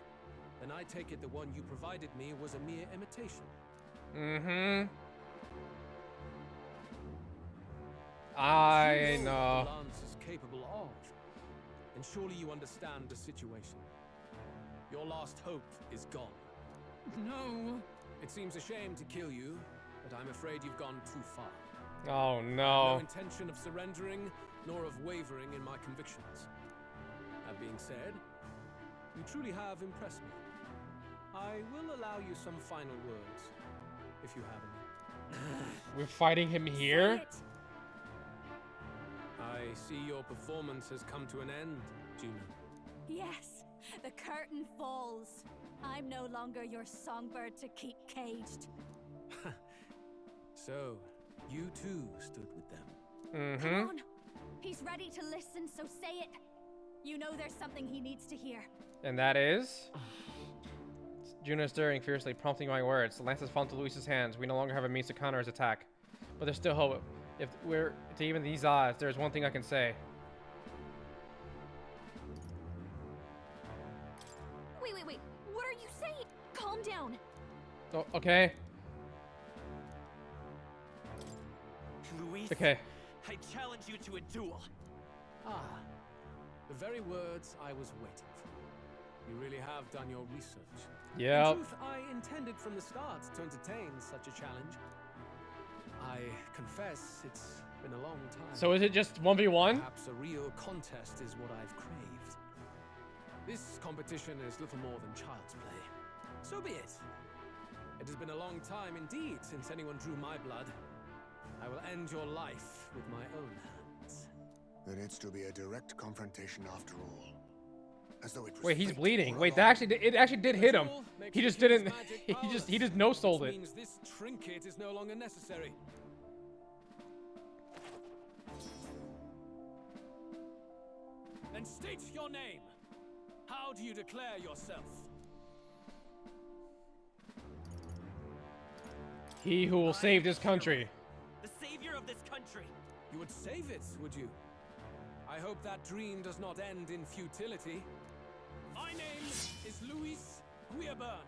then I take it the one you provided me was a mere imitation. Mm-hmm. I You know. what the lance is capable of. And surely you understand the situation. Your last hope is gone. No. It seems a shame to kill you, but I'm afraid you've gone too far. Oh I have no. no intention of surrendering, nor of wavering in my convictions. That being said, you truly have impressed me. I will allow you some final words, if you have any. We're fighting him here? I see your performance has come to an end, Juno. Yes, the curtain falls. I'm no longer your songbird to keep caged. So, you too stood with them. Mm-hmm. Come on. He's ready to listen, so say it. You know there's something he needs to hear. And that is? Juno is stirring fiercely, prompting my words. The lance has fallen to Luis's hands. We no longer have a means to counter his attack. But there's still hope. If we're to even these odds, there's one thing I can say. Wait. What are you saying? Calm down. Oh, okay. Louis, Okay. I challenge you to a duel. Ah, the very words I was waiting for. You really have done your research. Yep. In truth, I intended from the start to entertain such a challenge. I confess it's been a long time. So is it just 1v1? Perhaps a real contest is what I've craved. This competition is little more than child's play. So be it. It has been a long time indeed since anyone drew my blood. I will end your life with my own hands. Then it's to be a direct confrontation after all. As though it was Wait, he's fate bleeding. or Wait, honor. it actually did hit him. He just didn't. He just no sold Which it. means this trinket is no longer necessary. Then state your name. How do you declare yourself? He who will save this country. The savior of this country. You would save it, would you? I hope that dream does not end in futility. My name is Louis Guilburn.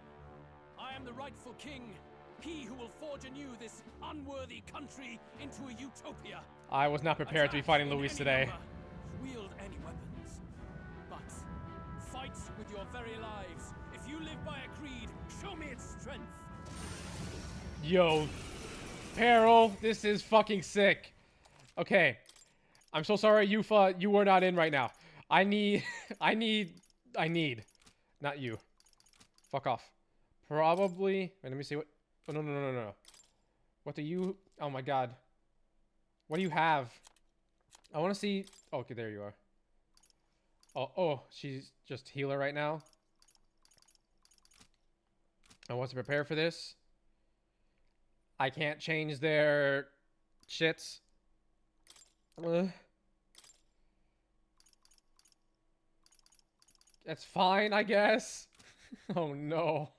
I am the rightful king, he who will forge anew this unworthy country into a utopia. I was not prepared to be fighting Attack in Luis any today. number, wield any weapons, but fight with your very lives. If you live by a creed, show me its strength. Yo, Peril, this is fucking sick. Okay, I'm so sorry, Yufa, you were not in right now. I need, not you. Fuck off. Probably, wait, let me see what, oh, no. What do you, oh my god. What do you have? I want to see, oh, okay, there you are. Oh, she's just healer right now. I want to prepare for this. I can't change their shits. That's fine, I guess. Oh no.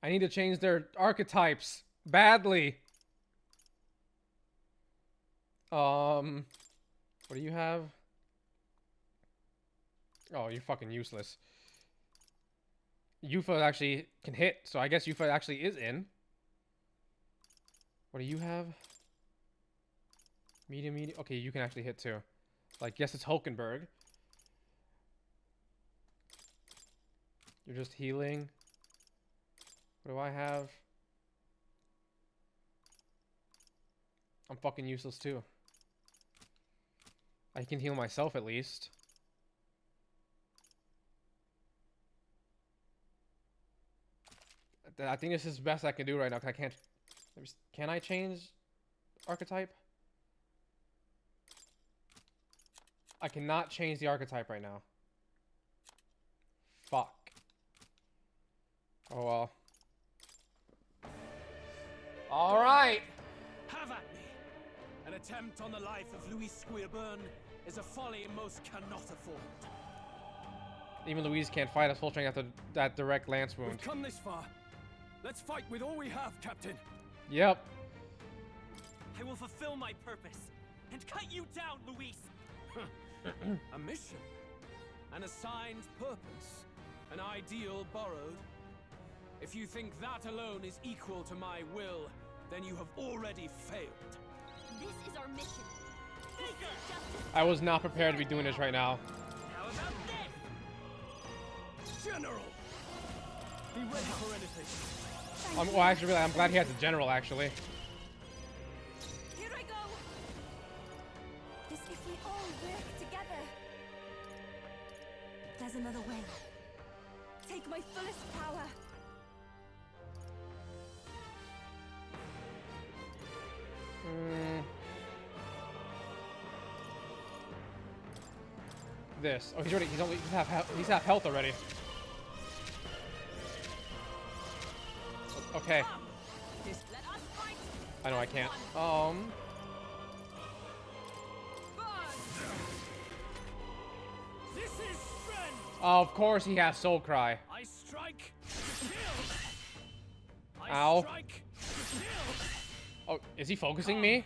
I need to change their archetypes badly. What do you have? Oh, you're fucking useless. Yufa actually can hit, so I guess Yufa actually is in. What do you have? Medium. Okay, you can actually hit too. Like, yes, it's Hulkenberg. You're just healing. What do I have? I'm fucking useless too. I can heal myself at least. I think this is the best I can do right now, because I can't... Can I change archetype? I cannot change the archetype right now. Fuck. Oh well. Alright! Have at me! An attempt on the life of Louis Squeerburn is a folly most cannot afford. Even Louise can't fight us full strength after that direct lance wound. We've come this far. Let's fight with all we have, Captain. Yep. I will fulfill my purpose and cut you down, Luis. A mission, an assigned purpose, an ideal borrowed. If you think that alone is equal to my will, then you have already failed. This is our mission. This is justice. I was not prepared to be doing this right now. How about this? General! Be ready for anything. Well, actually, I'm glad he has a general, actually. Here I go. As if we all work together. There's another way. Take my fullest power. This. Oh, he's half health already. Okay. I know I can't. This is strength. Of course he has Soul Cry. I strike. Kill. Ow. Strike. Oh, is he focusing me?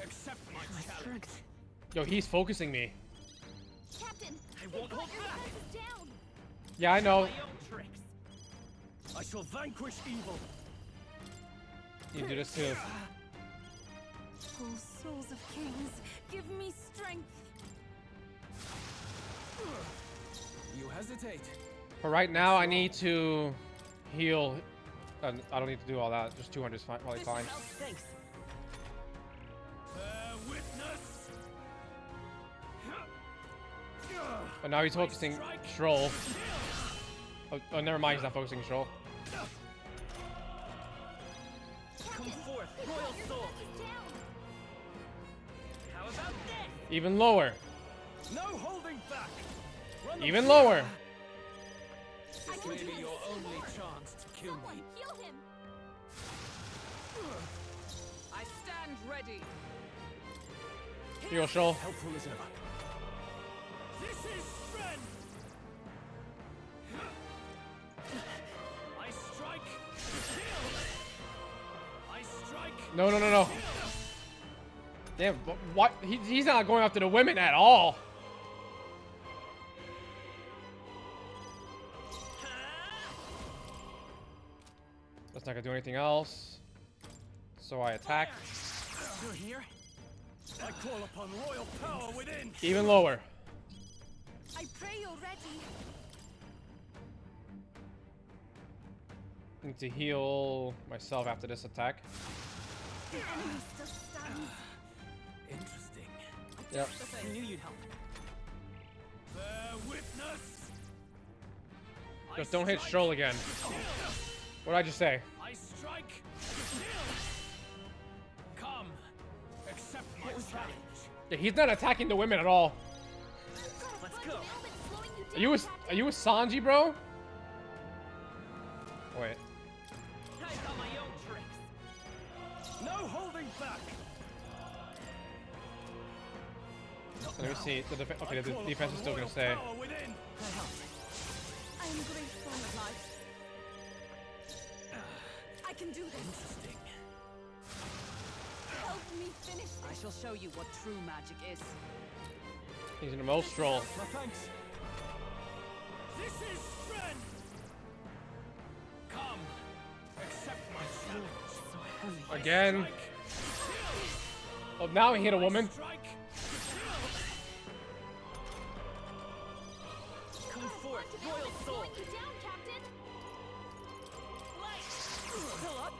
Accept my challenge. Yo, he's focusing me. Captain, I won't hold back. Down. Yeah, I know. My own tricks. I shall vanquish evil. You do this too. Oh, souls of kings, give me strength. You hesitate. For right now, I need to heal. I don't need to do all that. Just 200 is probably fine. Thanks. Witness. But now he's focusing Stroll. Oh, never mind. He's not focusing Stroll. Come forth, royal soul. How about this? Even lower. No holding back. Even lower. This may be your only chance to kill me. Heal him. I stand ready. Here you go, Stroll. Helpful as ever. This is strength. I strike. I strike. No. Damn, what? He's not going after the women at all. That's not gonna do anything else. So I attack. You're here. I call upon royal power within. Even lower. I pray you're ready. Need to heal myself after this attack. The enemy still stands. Interesting. Yep. I knew you'd help. Bear witness. Just don't hit Stroll again. What did I just say? I strike. Come. Accept my challenge. Yeah, he's not attacking the women at all. Let's go. Are you a Sanji, bro? Wait. I've got my own tricks. No holding back. Let me see. Okay, the defense is still gonna stay. I am grateful of life. I can do this. Interesting. Help me finish this. I shall show you what true magic is. He's in a most Stroll. No thanks. This is strength. Come. Accept my challenge. Again. Oh, now he hit a woman. Strike. Come forth, royal soul. You down, Captain. Still up?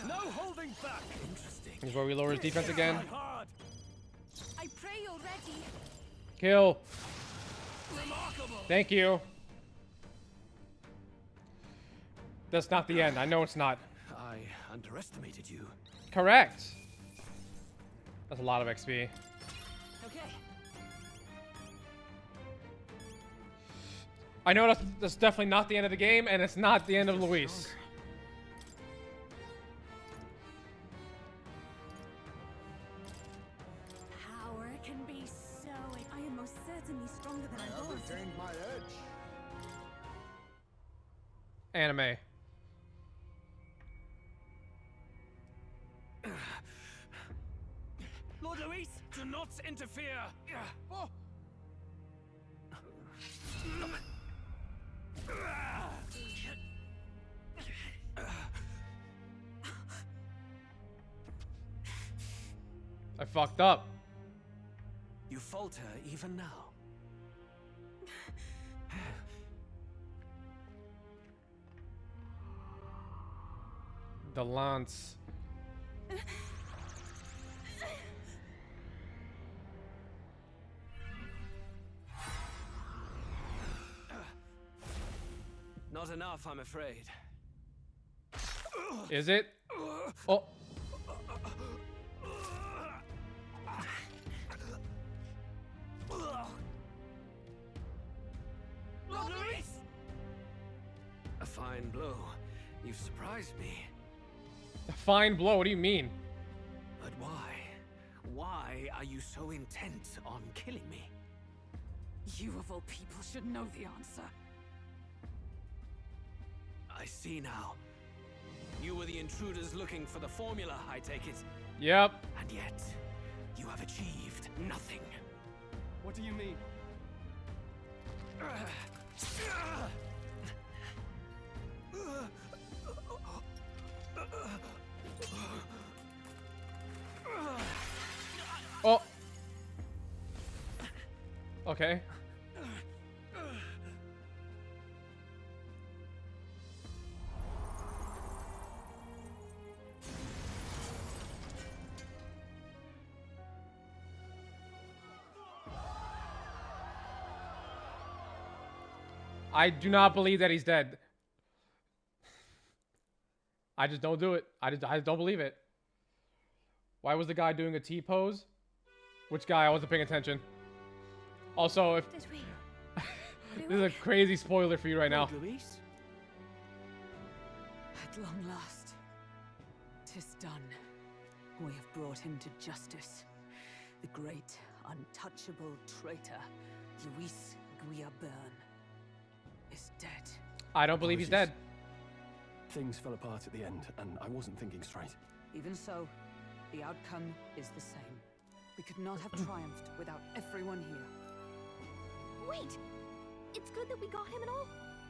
No holding back. Interesting. This is where we lower his defense again. Hard. I pray you're ready. Kill. Remarkable. Thank you. That's not the end. I know it's not. I underestimated you. Correct. That's a lot of XP. Okay. I know that's definitely not the end of the game, and it's not the end of Luis. Power can be so... I am most certainly stronger than I was. Retained my edge. Anime. Lord Luis, do not interfere. Oh. I fucked up. You falter even now. The lance. Not enough, I'm afraid. Is it? Oh. Lord Luis! A fine blow. You've surprised me. A fine blow? What do you mean? But why? Why are you so intent on killing me? You of all people should know the answer. I see now. You were the intruders looking for the formula, I take it. Yep. And yet, you have achieved nothing. What do you mean? Oh. Okay. I do not believe that he's dead. I just don't do it. I don't believe it. Why was the guy doing a T-pose? Which guy? I wasn't paying attention. Also, if... This is a crazy spoiler for you right now. Luis? At long last, 'tis done. We have brought him to justice. The great, untouchable traitor, Luis Guillaburn, is dead. I don't believe he's dead. Things fell apart at the end, and I wasn't thinking straight. Even so, the outcome is the same. We could not have triumphed without everyone here. Wait! It's good that we got him and all,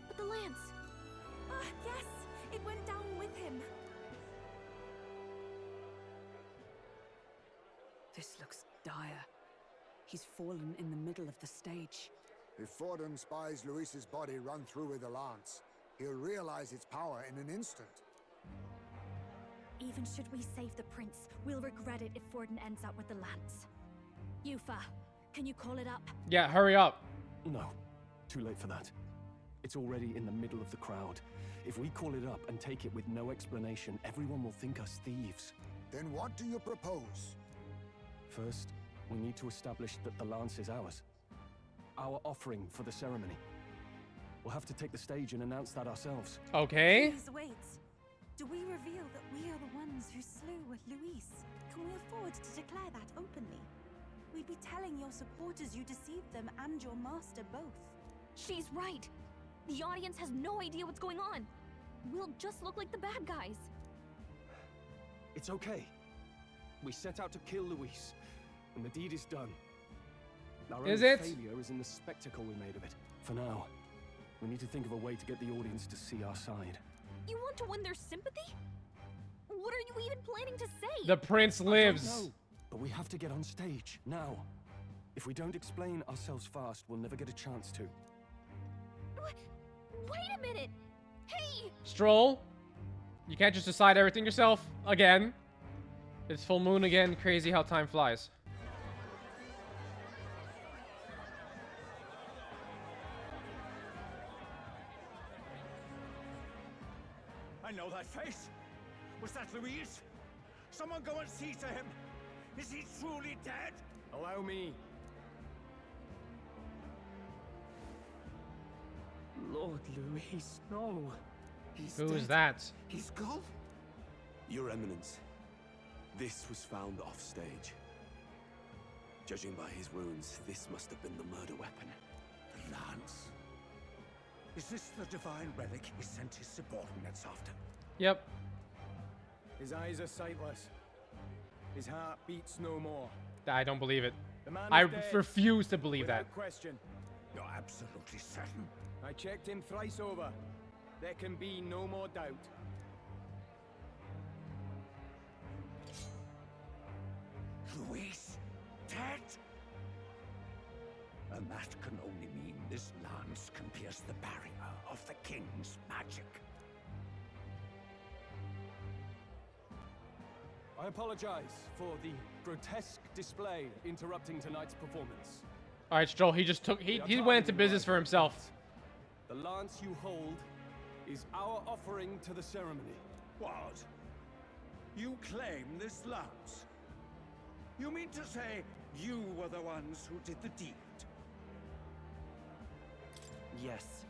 but the lance... Ah, yes! It went down with him. This looks dire. He's fallen in the middle of the stage. If Forden spies Luis's body run through with a lance, he'll realize its power in an instant. Even should we save the prince, we'll regret it if Forden ends up with the lance. Yufa, can you call it up? Yeah, hurry up. No, too late for that. It's already in the middle of the crowd. If we call it up and take it with no explanation, everyone will think us thieves. Then what do you propose? First, we need to establish that the lance is ours. Our offering for the ceremony. We'll have to take the stage and announce that ourselves. Okay. Please wait. Do we reveal that we are the ones who slew Luis? Can we afford to declare that openly? We'd be telling your supporters you deceived them and your master both. She's right. The audience has no idea what's going on. We'll just look like the bad guys. It's okay. We set out to kill Luis, and the deed is done. Our Is only it? failure is in the spectacle we made of it. For now, we need to think of a way to get the audience to see our side. You want to win their sympathy? What are you even planning to say? The prince lives. I don't know, but we have to get on stage, now. If we don't explain ourselves fast, we'll never get a chance to. Wait a minute! Hey! Stroll. You can't just decide everything yourself. Again. It's full moon again. Crazy how time flies. I know that face. Was that Luis? Someone go and see to him. Is he truly dead? Allow me. Lord Louis, no. Who is that? He's gone? Your Eminence, this was found off stage. Judging by his wounds, this must have been the murder weapon. The lance? Is this the divine relic he sent his subordinates after? Yep. His eyes are sightless. His heart beats no more. I don't believe it. The man I is dead, refuse to believe without that. question. You're absolutely certain? I checked him thrice over. There can be no more doubt. Louis, dead? And that can only mean this lance can pierce the barrier of the king's magic. I apologize for the grotesque display interrupting tonight's performance. All right, Stroll. He just took. He went into business for himself. The lance you hold is our offering to the ceremony. What? You claim this lance? You mean to say you were the ones who did the deed? Yes.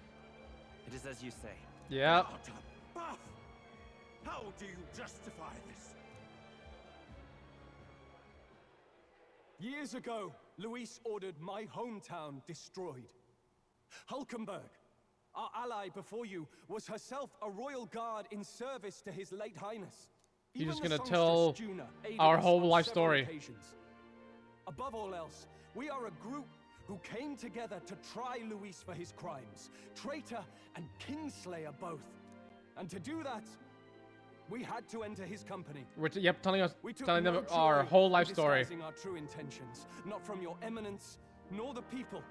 It is as you say. Yeah. What a buff! How do you justify this? Years ago, Luis ordered my hometown destroyed. Hulkenberg, our ally before you, was herself a royal guard in service to his late highness. You're just Even the gonna tell songstress Juna aided our us whole on life several story. occasions. Above all else, we are a group who came together to try Luis for his crimes. Traitor and kingslayer both. And to do that, we had to enter his company. Yep, telling them no our joy whole life in story. disguising our true intentions, not from your eminence, nor the people.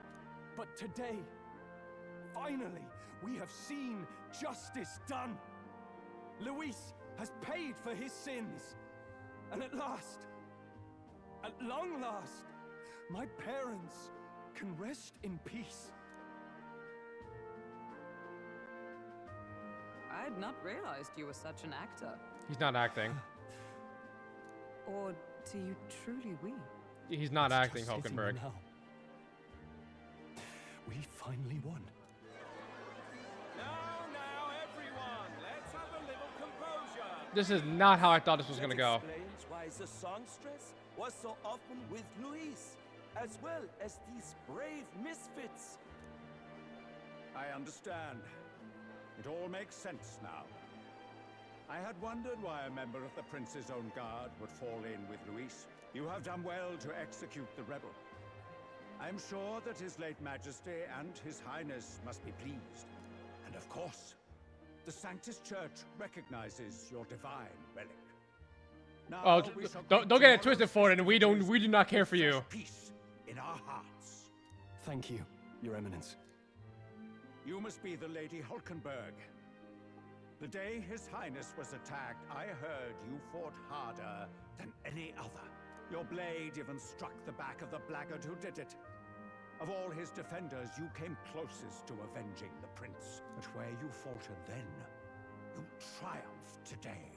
But today, finally, we have seen justice done. Luis has paid for his sins. And at last, at long last, my parents can rest in peace. I had not realized you were such an actor. He's not acting. Or do you truly weep? He's not acting, Hulkenberg. Now. We finally won. Now, everyone, let's have a little composure. This is not how I thought this was gonna go. Explains why the songstress was so often with Louis, as well as these brave misfits. I understand. It all makes sense now. I had wondered why a member of the Prince's own guard would fall in with Louis. You have done well to execute the rebel. I'm sure that His late Majesty and His Highness must be pleased. And of course, the Sanctus Church recognizes your divine relic. Now, Oh, we shall don't greet get it tomorrow's twisted, Forden. We do not care for you. fresh peace in our hearts. Thank you, Your Eminence. You must be the Lady Hulkenberg. The day His Highness was attacked, I heard you fought harder than any other. Your blade even struck the back of the blackguard who did it. Of all his defenders, you came closest to avenging the prince. But where you faltered then, you triumph today.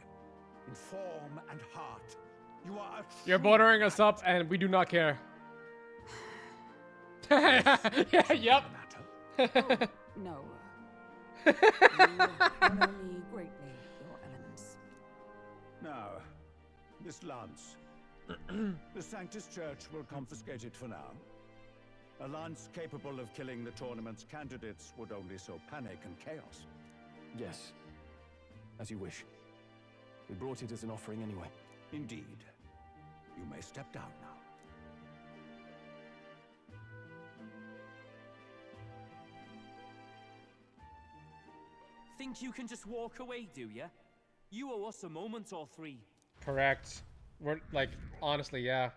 In form and heart, you are a You're true bordering us up, and we do not care. Yeah, yep. No. You honor me greatly, Your Eminence. Now, this lance. The Sanctus Church will confiscate it for now. A lance capable of killing the tournament's candidates would only sow panic and chaos. Yes, as you wish. We brought it as an offering anyway. Indeed. You may step down now. Think you can just walk away, do ya? You owe us a moment or three. Correct. We're like, honestly, yeah.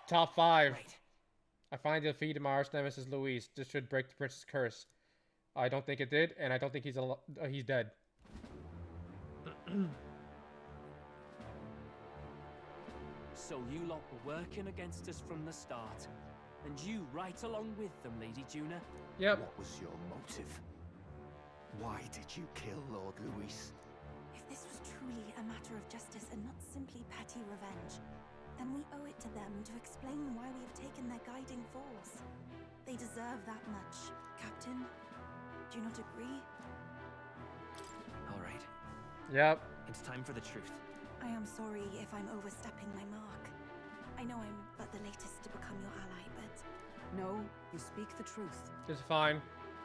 Top 5. Right. I find defeated my arch nemesis Louis. This should break the prince's curse. I don't think it did, and I don't think he's dead. So you lot were working against us from the start, and you right along with them, Lady Juna? Yep. What was your motive? Why did you kill Lord Louis? If this was truly a matter of justice and not simply petty revenge, then we owe it to them to explain why we have taken their guiding force. They deserve that much, Captain. Do you not agree? All right. Yep. It's time for the truth. I am sorry if I'm overstepping my mark. I know I'm but the latest to become your ally, but... No, you speak the truth. It's fine.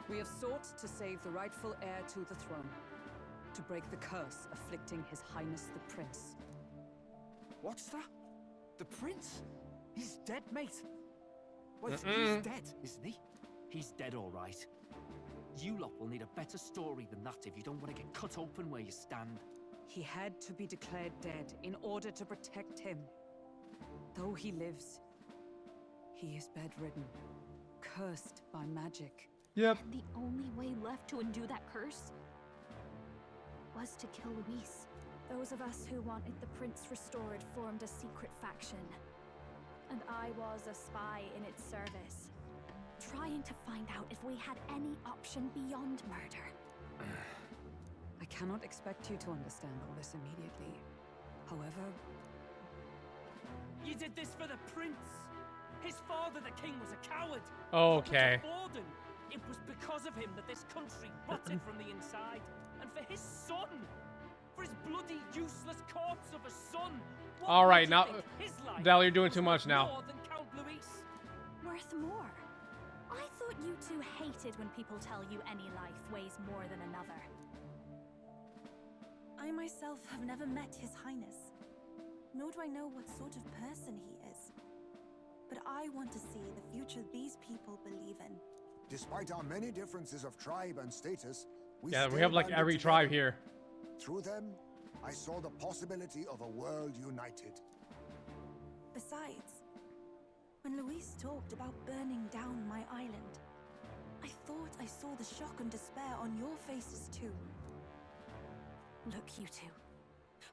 We have sought to save the rightful heir to the throne. To break the curse afflicting His Highness the Prince. What's that? The prince? He's dead, mate. Wait, he's dead, isn't he? He's dead, all right. You lot will need a better story than that if you don't want to get cut open where you stand. He had to be declared dead in order to protect him. Though he lives, he is bedridden, cursed by magic. Yep. And the only way left to undo that curse was to kill Luis. Those of us who wanted the prince restored formed a secret faction. And I was a spy in its service, trying to find out if we had any option beyond murder. I cannot expect you to understand all this immediately. However... You did this for the prince! His father, the king, was a coward! Okay. But to Forden, it was because of him that this country rotted from the inside. And for his son! For his bloody, useless corpse of a son! Alright, now... Dal, you're doing too much now. More than Count Louis. Worth more? I thought you two hated when people tell you any life weighs more than another. I myself have never met His Highness, nor do I know what sort of person he is. But I want to see the future these people believe in. Despite our many differences of tribe and status, we have like every tribe here. Through them, I saw the possibility of a world united. Besides, when Luis talked about burning down my island, I thought I saw the shock and despair on your faces too. Look, you two.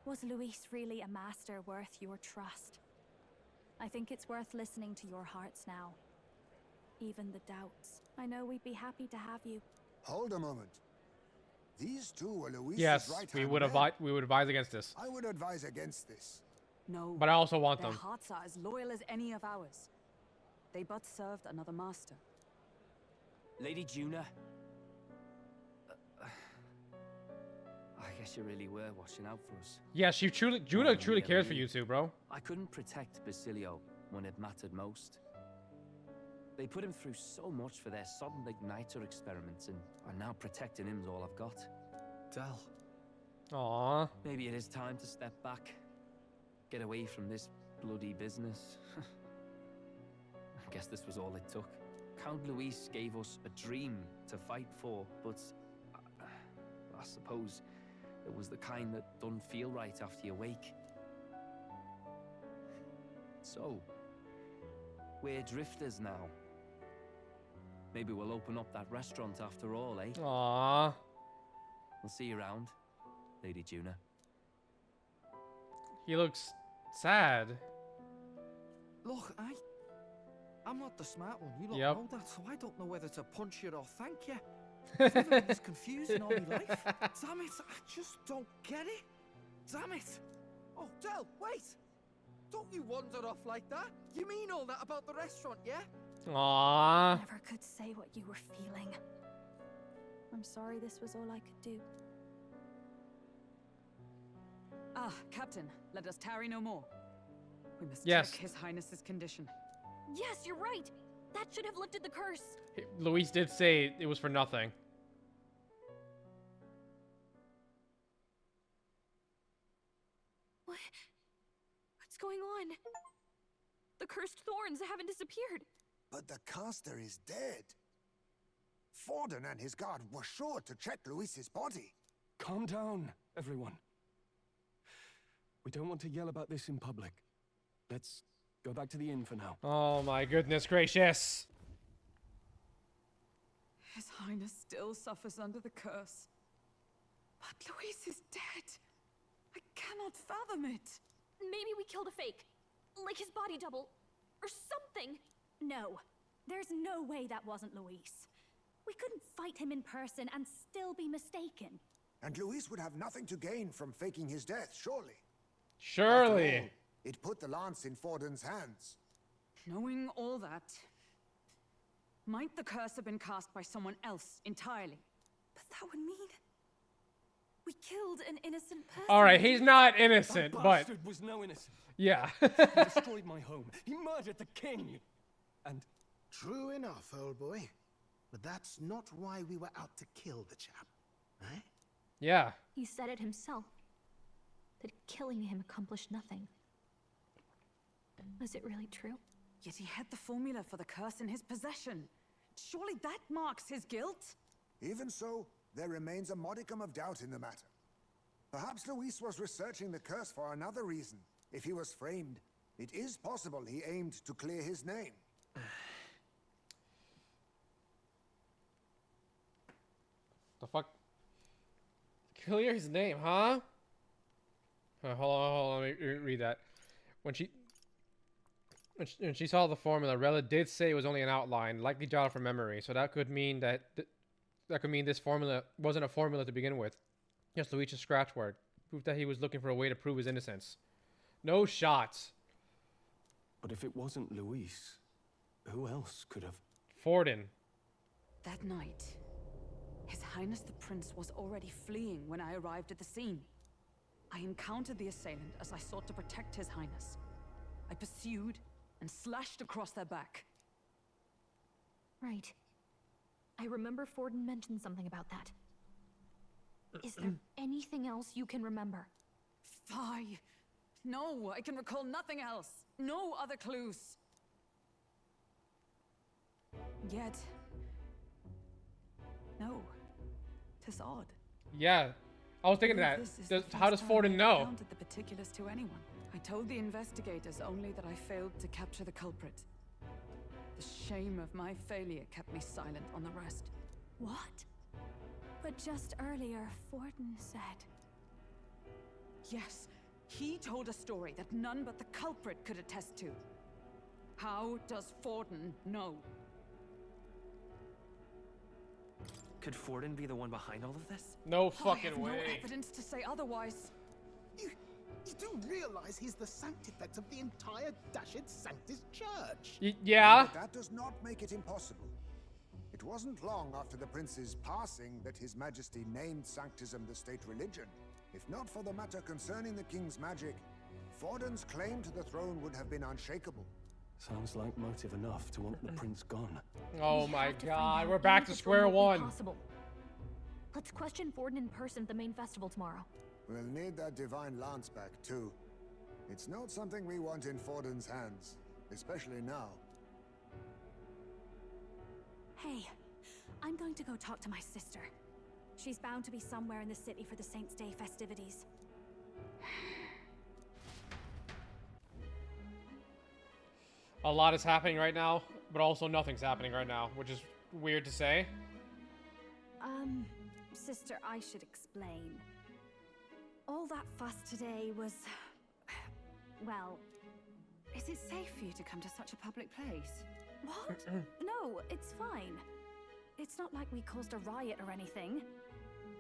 Was Luis really a master worth your trust? I think it's worth listening to your hearts now. Even the doubts. I know we'd be happy to have you. Hold a moment. These two were Luis's Yes, right-hand we would advise against this. I would advise against this. No. But I also want their them. hearts are as loyal as any of ours. They but served another master. Lady Juna. I guess you really were watching out for us. Yeah, Juna truly cares for you two, bro. I couldn't protect Basilio when it mattered most. They put him through so much for their sudden igniter experiments, and are now protecting him's all I've got. Del. Aww. Maybe it is time to step back. Get away from this bloody business. I guess this was all it took. Count Louis gave us a dream to fight for, but I suppose it was the kind that don't feel right after you wake. So, we're drifters now. Maybe we'll open up that restaurant after all, eh? Aww. We'll see you around, Lady Juna. He looks sad. Look, I'm not the smart one. You don't know that, so I don't know whether to punch you or thank you. I've never been this confused in all my life. Damn it, I just don't get it. Damn it. Oh, Del, wait. Don't you wander off like that. You mean all that about the restaurant, yeah? Aww. Never could say what you were feeling. I'm sorry this was all I could do. Ah, Captain, let us tarry no more. We must Yes. check His Highness's condition. Yes, you're right. That should have lifted the curse. Luis did say it was for nothing. What's going on? The cursed thorns haven't disappeared. But the caster is dead. Forden and his guard were sure to check Luis's body. Calm down, everyone. We don't want to yell about this in public. Let's go back to the inn for now. Oh my goodness gracious. His Highness still suffers under the curse. But Louis is dead. I cannot fathom it. Maybe we killed a fake. Like his body double. Or something. No. There's no way that wasn't Luis. We couldn't fight him in person and still be mistaken. And Luis would have nothing to gain from faking his death, surely. Surely. After all, it put the lance in Forden's hands. Knowing all that, might the curse have been cast by someone else entirely? But that would mean we killed an innocent person. All right, he's not innocent, That but bastard was no innocent. yeah. He destroyed my home. He murdered the king. And true enough, old boy. But that's not why we were out to kill the chap, eh? Yeah. He said it himself. That killing him accomplished nothing. Was it really true? Yet he had the formula for the curse in his possession. Surely that marks his guilt? Even so, there remains a modicum of doubt in the matter. Perhaps Louis was researching the curse for another reason. If he was framed, it is possible he aimed to clear his name. The fuck? Clear his name, huh? Hold on, let me read that. When she saw the formula, Rella did say it was only an outline, likely jotted from memory. So that could mean that this formula wasn't a formula to begin with. Just Luigi's scratch word. Proof that he was looking for a way to prove his innocence. No shots. but if it wasn't Louis, who else could have? Forden. That night, His Highness the Prince was already fleeing when I arrived at the scene. I encountered the assailant as I sought to protect His Highness. I pursued and slashed across their back. Right. I remember Forden mentioned something about that. Is there anything else you can remember? Fie! No, I can recall nothing else. No other clues. Yet... no. 'Tis odd. Yeah. I was thinking that. How does Forden know? I counted the particulars to anyone. I told the investigators only that I failed to capture the culprit. The shame of my failure kept me silent on the rest. What? But just earlier, Forden said... Yes, he told a story that none but the culprit could attest to. How does Forden know? Could Forden be the one behind all of this? No fucking I have way. no evidence to say otherwise. You do realize he's the sanctifex of the entire Dashed Sanctus Church? Yeah. But that does not make it impossible. It wasn't long after the prince's passing that His Majesty named Sanctism the state religion. If not for the matter concerning the king's magic, Forden's claim to the throne would have been unshakable. Sounds like motive enough to want the prince gone. Oh my god, we're back to square one. Possible. Let's question Forden in person at the main festival tomorrow. We'll need that divine lance back too. It's not something we want in Forden's hands, especially now. Hey, I'm going to go talk to my sister. She's bound to be somewhere in the city for the Saints' Day festivities. A lot is happening right now, but also nothing's happening right now, which is weird to say. Sister, I should explain. All that fuss today was... well... Is it safe for you to come to such a public place? What? No, it's fine. It's not like we caused a riot or anything.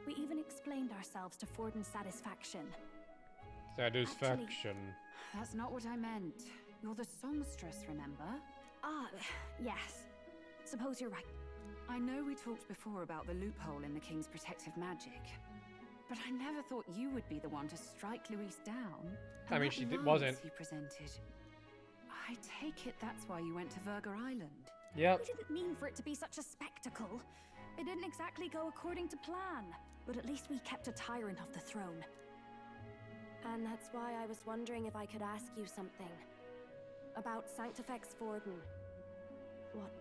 We even explained ourselves to Forden's satisfaction. Satisfaction. That's not what I meant. You're the songstress, remember? Ah, yes. Suppose you're right. I know we talked before about the loophole in the king's protective magic, but I never thought you would be the one to strike Louis down. I mean, she wasn't. You presented. I take it that's why you went to Verger Island. Yep. We didn't mean for it to be such a spectacle. It didn't exactly go according to plan, but at least we kept a tyrant off the throne. And that's why I was wondering if I could ask you something. About Sanctifex Forden. What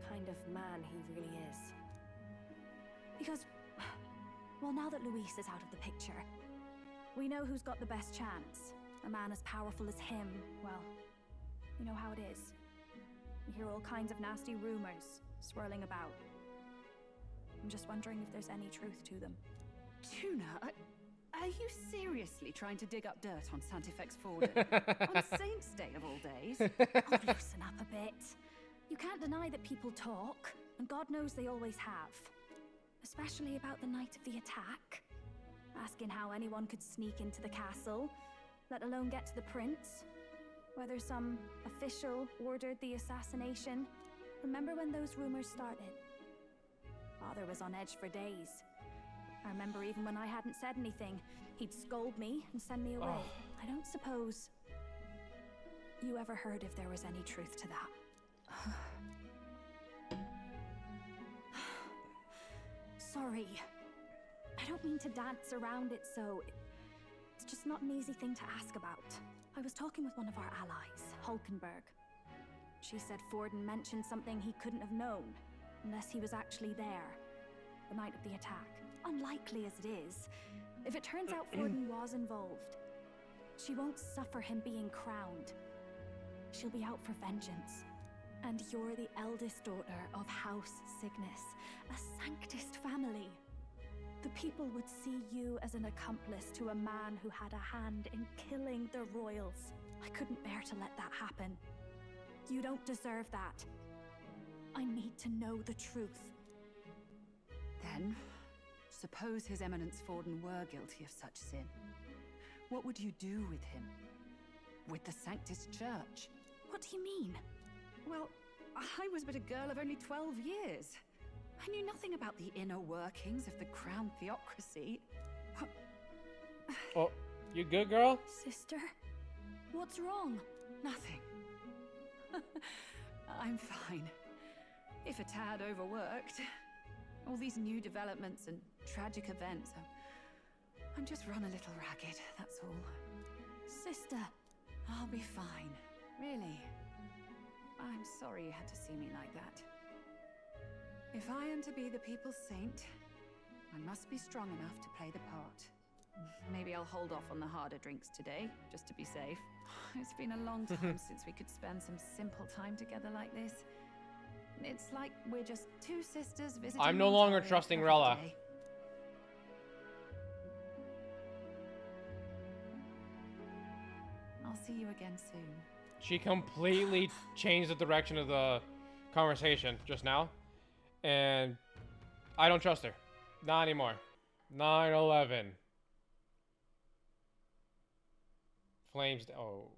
kind of man he really is. Because, well, now that Louis is out of the picture, we know who's got the best chance. A man as powerful as him, well, you know how it is. You hear all kinds of nasty rumors swirling about. I'm just wondering if there's any truth to them. Tuna, are you seriously trying to dig up dirt on Sanctifex Forden? On Saint's Day of all days? Oh, loosen up a bit. You can't deny that people talk, and God knows they always have. Especially about the night of the attack. Asking how anyone could sneak into the castle, let alone get to the prince. Whether some official ordered the assassination. Remember when those rumors started? Father was on edge for days. I remember even when I hadn't said anything, he'd scold me and send me away. I don't suppose you ever heard if there was any truth to that. Sorry. I don't mean to dance around it, so it's just not an easy thing to ask about. I was talking with one of our allies, Hulkenberg. She said Forden mentioned something he couldn't have known, unless he was actually there, the night of the attack. Unlikely as it is, if it turns out Forden was involved, she won't suffer him being crowned. She'll be out for vengeance. And you're the eldest daughter of House Cygnus, a Sanctist family. The people would see you as an accomplice to a man who had a hand in killing the royals. I couldn't bear to let that happen. You don't deserve that. I need to know the truth. Then, suppose His Eminence Forden were guilty of such sin. What would you do with him? With the Sanctist Church? What do you mean? Well, I was but a girl of only 12 years. I knew nothing about the inner workings of the crown theocracy. Oh, you good, girl? Sister, what's wrong? Nothing. I'm fine. If a tad overworked. All these new developments and tragic events. I'm just run a little ragged, that's all. Sister. I'll be fine. Really. I'm sorry you had to see me like that. If I am to be the people's saint, I must be strong enough to play the part. Maybe I'll hold off on the harder drinks today, just to be safe. It's been a long time since we could spend some simple time together like this. It's like we're just two sisters visiting. I'm no longer Montario trusting every Rella. day. I'll see you again soon. She completely changed the direction of the conversation just now. And I don't trust her. Not anymore. 9/11. Flames. Oh.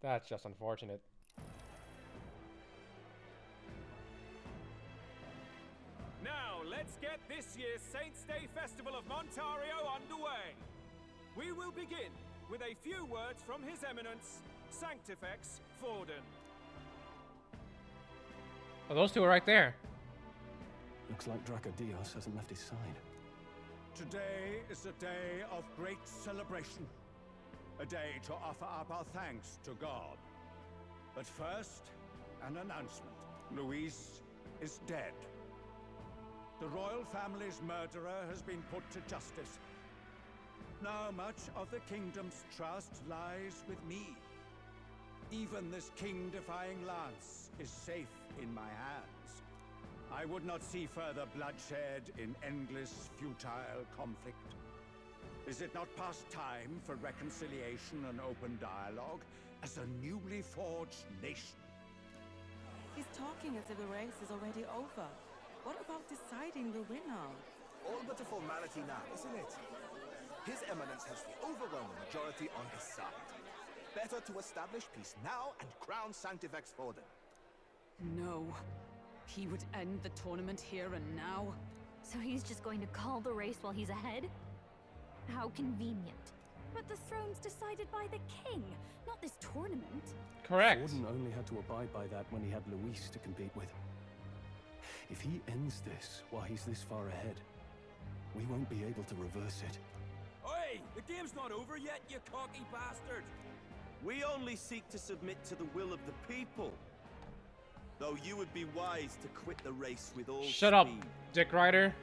That's just unfortunate. Now, let's get this year's Saints' Day Festival of Montario underway. We will begin with a few words from His Eminence, Sanctifex Forden. Oh, those two are right there. Looks like Drakodios hasn't left his side. Today is a day of great celebration. A day to offer up our thanks to God. But first, an announcement. Louis is dead. The royal family's murderer has been put to justice. Now much of the kingdom's trust lies with me. Even this king-defying lance is safe in my hands. I would not see further bloodshed in endless, futile conflict. Is it not past time for reconciliation and open dialogue as a newly forged nation? He's talking as if the race is already over. What about deciding the winner? All but a formality now, isn't it? His Eminence has the overwhelming majority on his side. Better to establish peace now and crown Sanctifex Forden. No. He would end the tournament here and now. So he's just going to call the race while he's ahead? How convenient. But the throne's decided by the king, not this tournament. Correct. Forden only had to abide by that when he had Louis to compete with. If he ends this while he's this far ahead, we won't be able to reverse it. Oi! The game's not over yet, you cocky bastard! We only seek to submit to the will of the people. Though you would be wise to quit the race with all Shut up, speed. Dick Rider.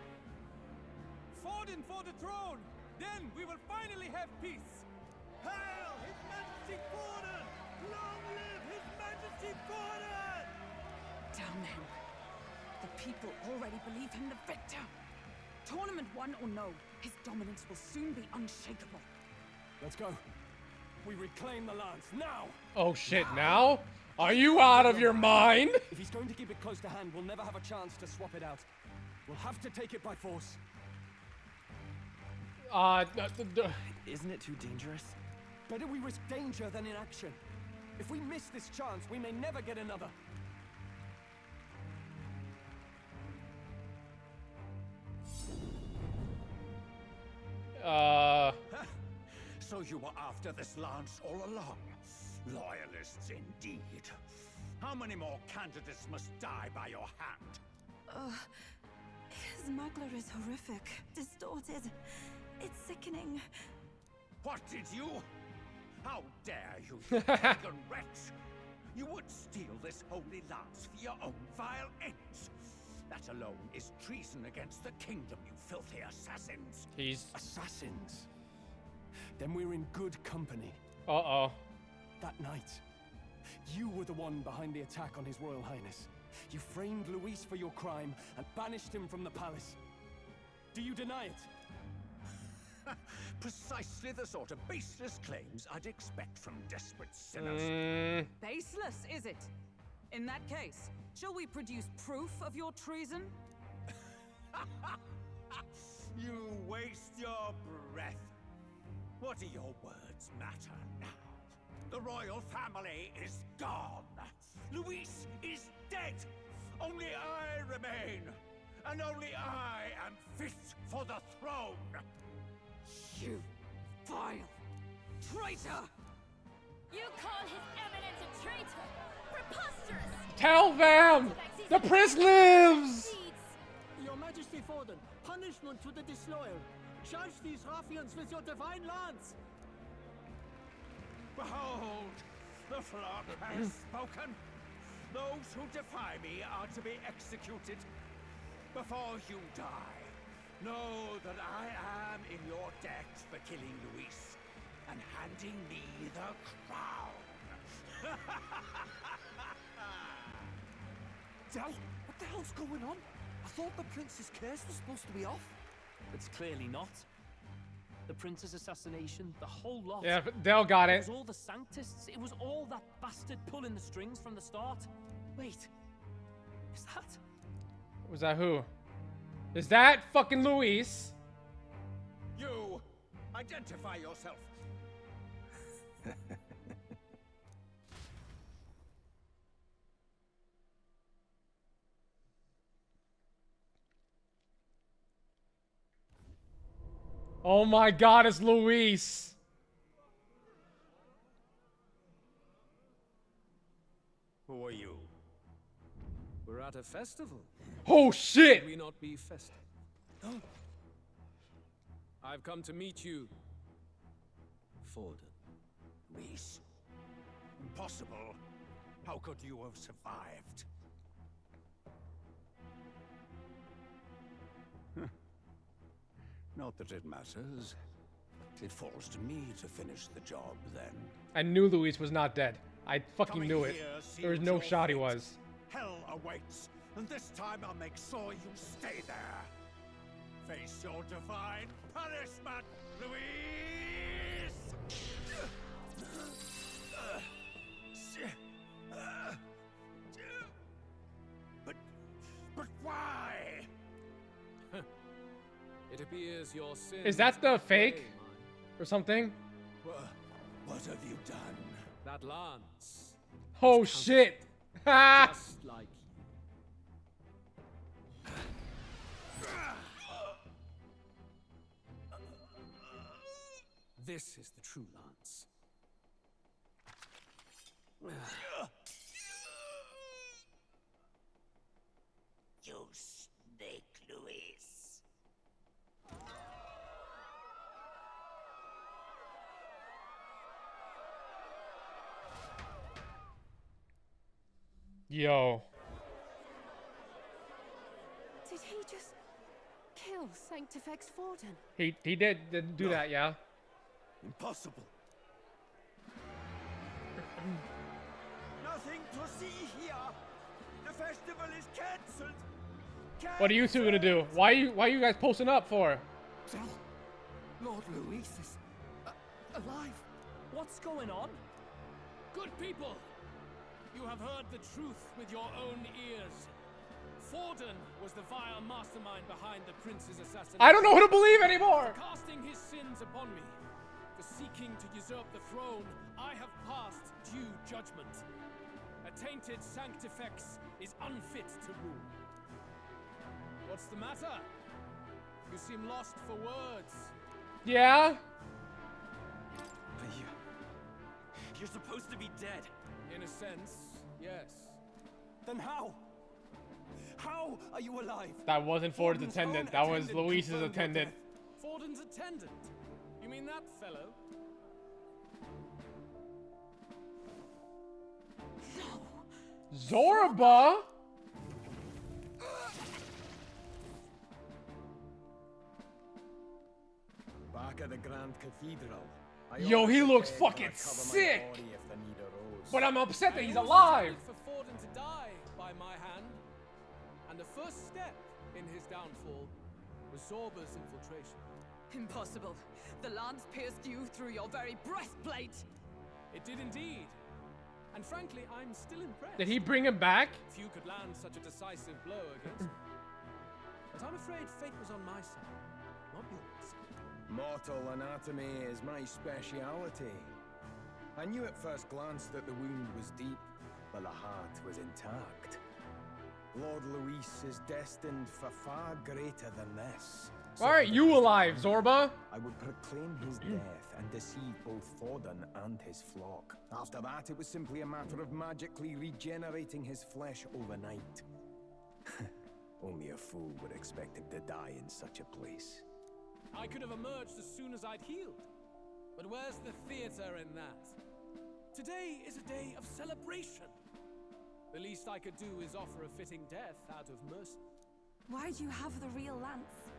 Forden for the throne! Then we will finally have peace! Hail His Majesty Forden! Long live His Majesty Forden! Damn him. The people already believe him the victor. Tournament won or no, his dominance will soon be unshakable. Let's go. We reclaim the lance now. Oh shit, now? Are you out of your mind? If he's going to keep it close to hand, we'll never have a chance to swap it out. We'll have to take it by force. Isn't it too dangerous? Better we risk danger than inaction. If we miss this chance, we may never get another. you were after this lance all along. Loyalists indeed. How many more candidates must die by your hand? His muggler is horrific, distorted. It's sickening. What did you? How dare you, you pagan wretch! You would steal this holy lance for your own vile ends. That alone is treason against the kingdom, you filthy assassins. Assassins? Then we're in good company. Uh-oh. That night, you were the one behind the attack on His Royal Highness. You framed Louis for your crime and banished him from the palace. Do you deny it? Precisely the sort of baseless claims I'd expect from desperate sinners. Baseless, is it? In that case, shall we produce proof of your treason? You waste your breath. What do your words matter now? The royal family is gone. Louis is dead. Only I remain. And only I am fit for the throne. You vile traitor! You call His Eminence a traitor? Preposterous! Tell them! The prince lives! Your Majesty Forden, punishment to the disloyal. Charge these ruffians with your divine lance! Behold, the flock has spoken. Those who defy me are to be executed. Before you die, know that I am in your debt for killing Louis and handing me the crown. Del, what the hell's going on? I thought the prince's curse was supposed to be off. It's clearly not. The prince's assassination, the whole lot. Yeah, Del got It it. was all the Sanctists. It was all that bastard pulling the strings from the start. Wait, is that? Was that who? Is that fucking Louis? You, identify yourself. Oh my god, it's Louis. Who are you? We're at a festival. Oh shit! Should we not be festive? Oh. I've come to meet you, Forden. Louis? Impossible. How could you have survived? Not that it matters. It falls to me to finish the job then. I knew Louis was not dead. I fucking knew it. There was no shot he was. Hell awaits, and this time I'll make sure you stay there. Face your divine punishment, Louis! But why? It appears your sin. Is that the fake? Or something? What have you done? That lance. Oh shit! Ha! Just like you. This is the true lance. You snake, Louis. Yo. Did he just kill Sanctifex Forden? He did do that, yeah. Impossible. Nothing to see here. The festival is cancelled. What are you two gonna do? Why are you guys posting up for? Lord Louis is alive. What's going on? Good people, you have heard the truth with your own ears. Forden was the vile mastermind behind the prince's assassination. I don't know who to believe anymore! For casting his sins upon me, for seeking to usurp the throne, I have passed due judgment. A tainted Sanctifex is unfit to rule. What's the matter? You seem lost for words. Yeah? But you're supposed to be dead. In a sense, yes. Then how? How are you alive? That wasn't Ford's attendant. That was Luis's attendant. Forden's attendant? You mean that fellow? Zorba? Back at the Grand Cathedral. Yo, he looks fucking sick! But I'm upset that he's alive! For Forden to die by my hand. And the first step in his downfall was Zorba's infiltration. Impossible. The lance pierced you through your very breastplate. It did indeed. And frankly, I'm still impressed. Did he bring him back? Few could land such a decisive blow against me. But I'm afraid fate was on my side, not yours. Mortal anatomy is my speciality. I knew at first glance that the wound was deep, but the heart was intact. Lord Luis is destined for far greater than this. Why aren't you alive, Zorba? I would proclaim his death and deceive both Forden and his flock. After that, it was simply a matter of magically regenerating his flesh overnight. Only a fool would expect him to die in such a place. I could have emerged as soon as I'd healed. But where's the theater in that? Today is a day of celebration. The least I could do is offer a fitting death out of mercy. Why'd you have the real lance?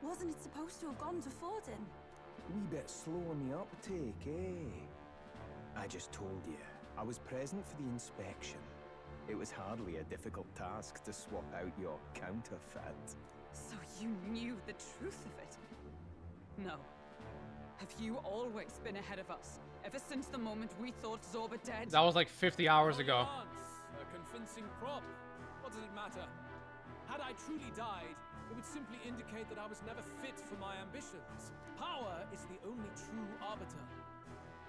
Wasn't it supposed to have gone to Forden? Wee bit slow on the uptake, eh? I just told you, I was present for the inspection. It was hardly a difficult task to swap out your counterfeit. So you knew the truth of it? No. Have you always been ahead of us? Ever since the moment we thought Zorba dead? That was like 50 hours ago. A convincing prop. What does it matter? Had I truly died, it would simply indicate that I was never fit for my ambitions. Power is the only true arbiter.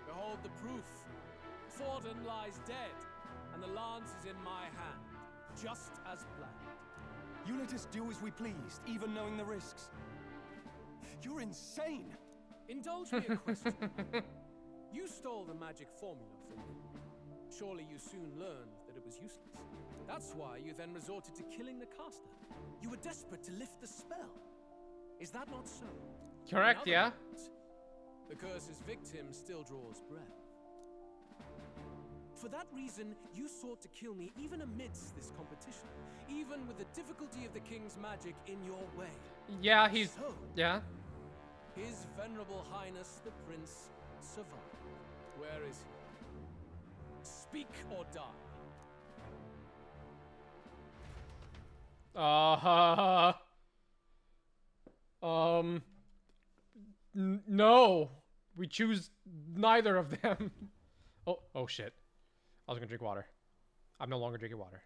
Behold the proof. Forden lies dead, and the lance is in my hand, just as planned. You let us do as we pleased, even knowing the risks. You're insane! Indulge me a question. You stole the magic formula from me. Surely you soon learned that it was useless. That's why you then resorted to killing the caster. You were desperate to lift the spell. Is that not so? Correct, yeah. Words, the curse's victim still draws breath. For that reason, you sought to kill me even amidst this competition, even with the difficulty of the king's magic in your way. Yeah, he's... So, yeah. His Venerable Highness the Prince survived. Where is he? Speak or die. No. We choose neither of them. Oh shit. I was gonna drink water. I'm no longer drinking water.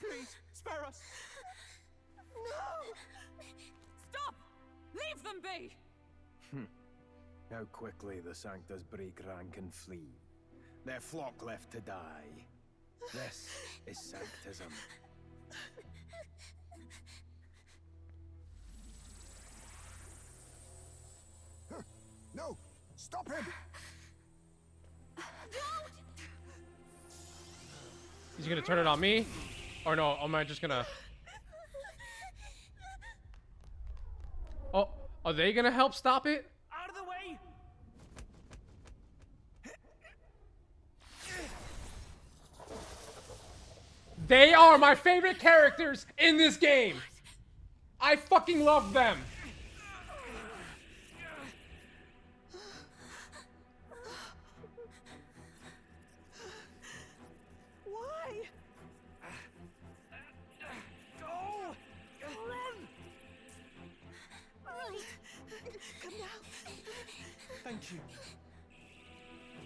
Please, spare us. No! Stop! Leave them be! How quickly the Sanctus break rank and flee. Their flock left to die. This is Sanctism. No! Stop him! Is he gonna turn it on me? Or no, am I just gonna... Oh, are they gonna help stop it? Out of the way! They are my favorite characters in this game! I fucking love them! Why? Go! Run! Come now. Thank you.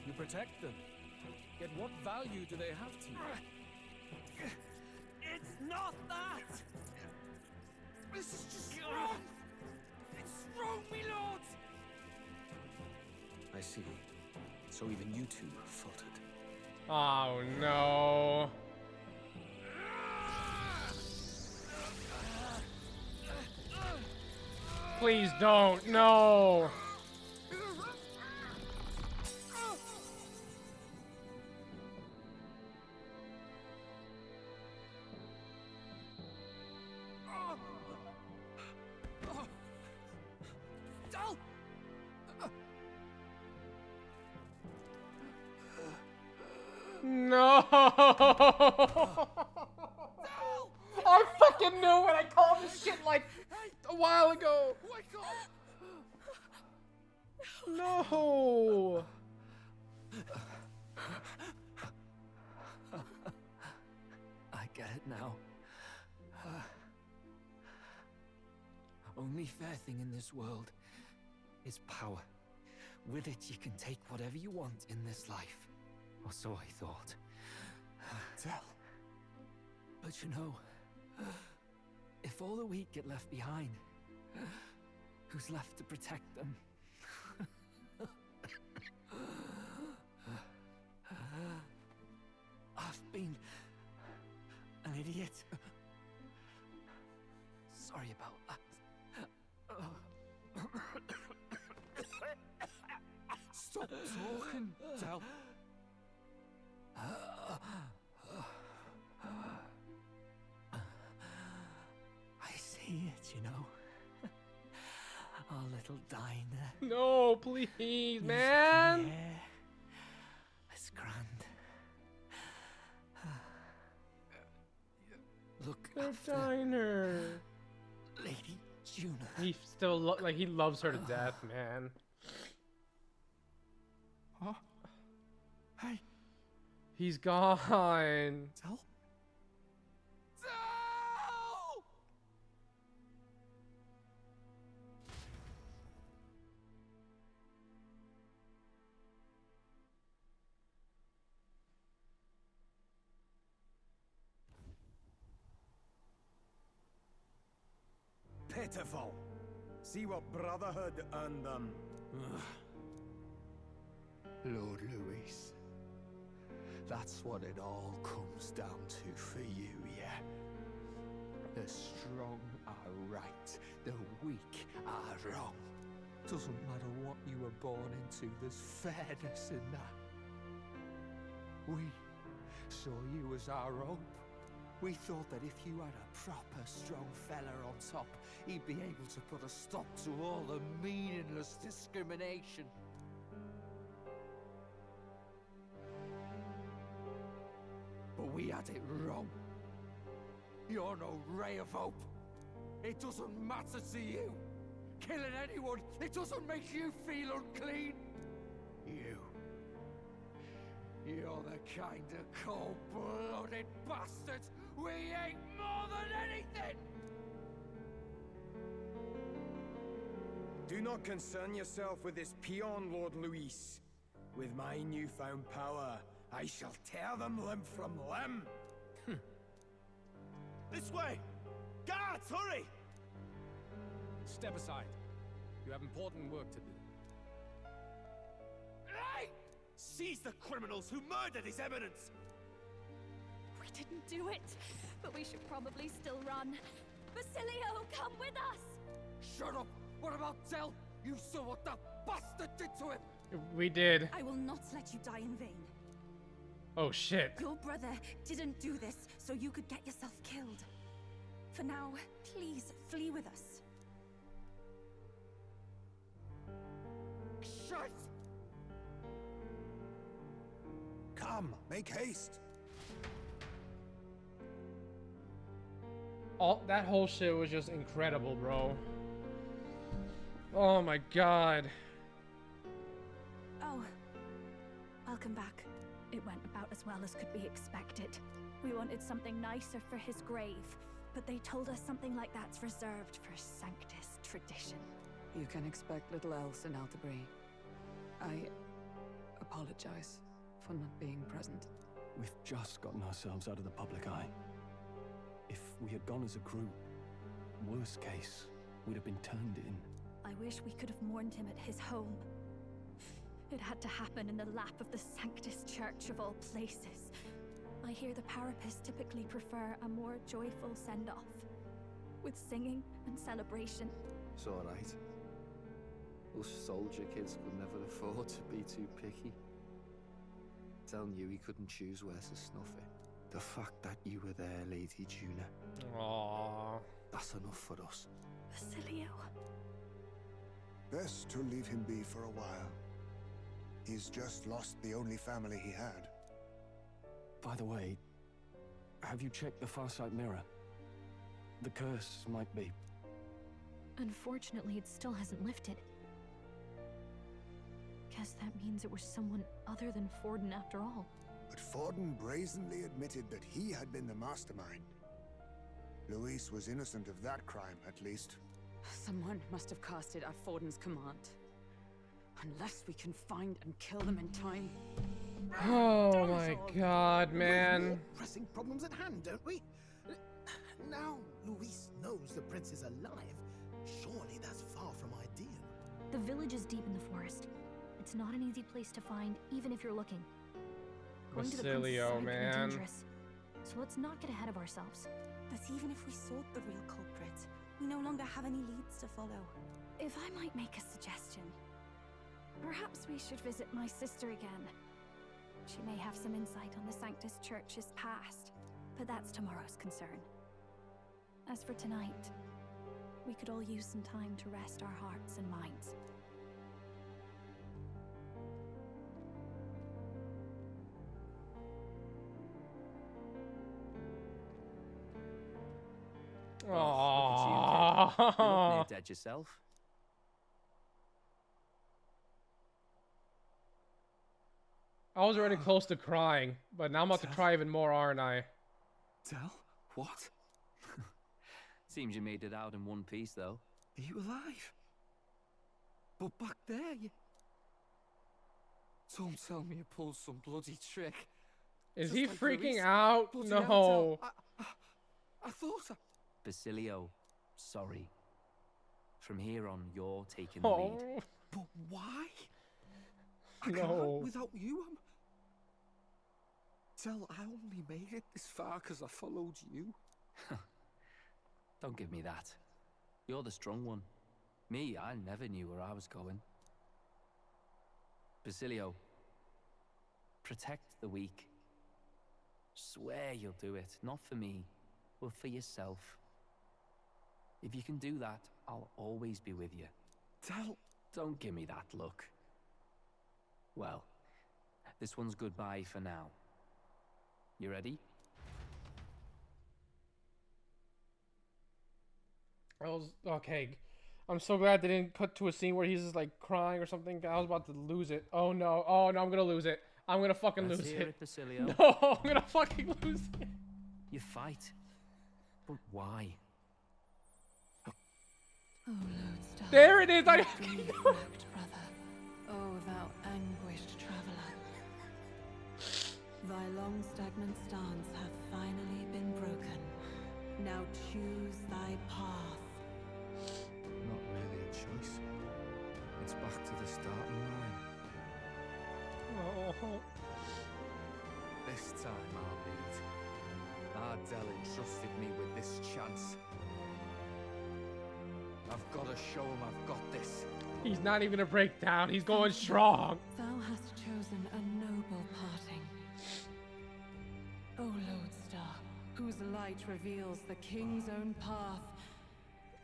You protect them. Yet what value do they have to you? It's not that! This is just wrong! It's wrong, me lord! I see. So even you two faltered. Oh no. Please don't. No. No! I fucking knew when I called this shit like a while ago. No! I get it now. Only fair thing in this world is power. With it, you can take whatever you want in this life. Or so I thought. Tell. But you know, if all the weak get left behind, who's left to protect them? I've been an idiot. Sorry about that. Stop talking, Tell. I see it, you know. Our little diner. No, please, man. Yeah, it's grand. Look after diner. Lady Juna. He still like he loves her to death, man. Huh? Hey. He's gone. Tell? Pitiful. See what Brotherhood earned them. Lord Louis. That's what it all comes down to for you, yeah? The strong are right, the weak are wrong. Doesn't matter what you were born into, there's fairness in that. We saw you as our own. We thought that if you had a proper strong fella on top, he'd be able to put a stop to all the meaningless discrimination. But we had it wrong. You're no ray of hope. It doesn't matter to you. Killing anyone, it doesn't make you feel unclean. You're the kind of cold-blooded bastards we hate more than anything! Do not concern yourself with this peon, Lord Louis. With my newfound power, I shall tear them limb from limb. This way! Guards, hurry! Step aside. You have important work to do. Hey! Seize the criminals who murdered His Eminence! We didn't do it, but we should probably still run. Basilio, come with us! Shut up! What about Del? You saw what that bastard did to him! We did. I will not let you die in vain. Oh shit. Your brother didn't do this so you could get yourself killed. For now, please flee with us. Shit! Come, make haste. All that whole shit was just incredible, bro. Oh my god. Oh, welcome back. It went about as well as could be expected. We wanted something nicer for his grave, but they told us something like that's reserved for Sanctus tradition. You can expect little else in Altabury. I apologize for not being present. We've just gotten ourselves out of the public eye. If we had gone as a group, worst case, we'd have been turned in. I wish we could have mourned him at his home. It had to happen in the lap of the Sanctus Church of all places. I hear the Parapists typically prefer a more joyful send-off, with singing and celebration. It's alright. Us soldier kids could never afford to be too picky. Del knew he couldn't choose where to snuff it. The fact that you were there, Lady Juna. Aww. That's enough for us. Basilio. Best to leave him be for a while. He's just lost the only family he had. By the way, have you checked the Farsight mirror? The curse might be... Unfortunately, it still hasn't lifted. Guess that means it was someone other than Forden after all. But Forden brazenly admitted that he had been the mastermind. Louis was innocent of that crime, at least. Someone must have cast it at Forden's command. Unless we can find and kill them in time. Oh my god, man. We've more pressing problems at hand, don't we? Now Louis knows the prince is alive. Surely that's far from ideal. The village is deep in the forest. It's not an easy place to find, even if you're looking. Going to the prince's Basilio, side could be man. dangerous. So let's not get ahead of ourselves. But even if we sought the real culprit, we no longer have any leads to follow. If I might make a suggestion, perhaps we should visit my sister again. She may have some insight on the Sanctus Church's past, but that's tomorrow's concern. As for tonight, we could all use some time to rest our hearts and minds. Aww. You look near dead yourself. I was already close to crying, but now I'm about to cry even more, aren't I? Del? What? Seems you made it out in one piece, though. Are you alive? But back there, you... Don't tell me you pulled some bloody trick. Is Just he like freaking Louis. out? Bloody No. hell, Del. I thought I... Basilio, sorry. From here on, you're taking the lead. But why? I No. can't without you. Del, I only made it this far because I followed you. Don't give me that. You're the strong one. Me, I never knew where I was going. Basilio, protect the weak. Swear you'll do it, not for me, but for yourself. If you can do that, I'll always be with you. Del... Don't give me that look. Well, this one's goodbye for now. You ready? Okay. I'm so glad they didn't cut to a scene where he's just like crying or something. I was about to lose it. Oh no. Oh no, I'm gonna lose it. I'm gonna fucking Let's lose hear it. it, Basilio. No, I'm gonna fucking lose it. You fight. But why? Oh, Lodestar. There it is. I Grief-racked brother. Oh, thou anguished traveler. Thy long stagnant stance hath finally been broken. Now choose thy path. Not really a choice. It's back to the starting line. Oh. This time I'll lead. Ardell entrusted me with this chance. I've got to show him I've got this. He's not even gonna break down. He's going strong. Thou hast chosen a noble parting. O Lodestar, whose light reveals the king's own path.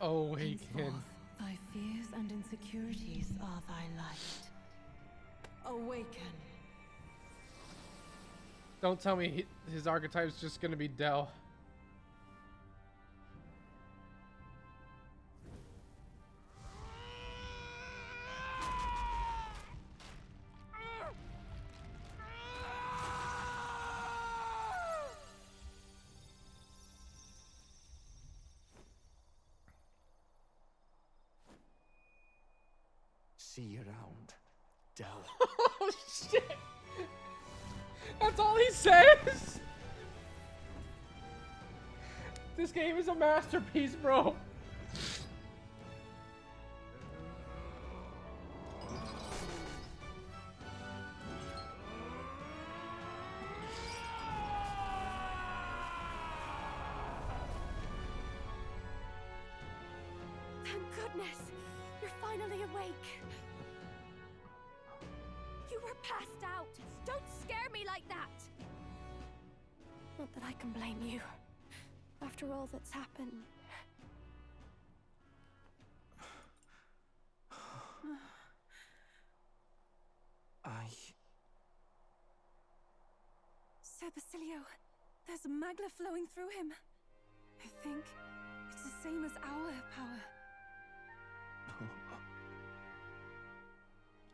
Awaken. Henceforth, thy fears and insecurities are thy light. Awaken. Don't tell me his archetype's just gonna be Del. See you around, Del. Oh shit! That's all he says? This game is a masterpiece, bro. Thank goodness! You're finally awake! You were passed out! Don't scare me like that! Not that I can blame you. After all that's happened. Sir Basilio, there's magna flowing through him. I think it's the same as our power.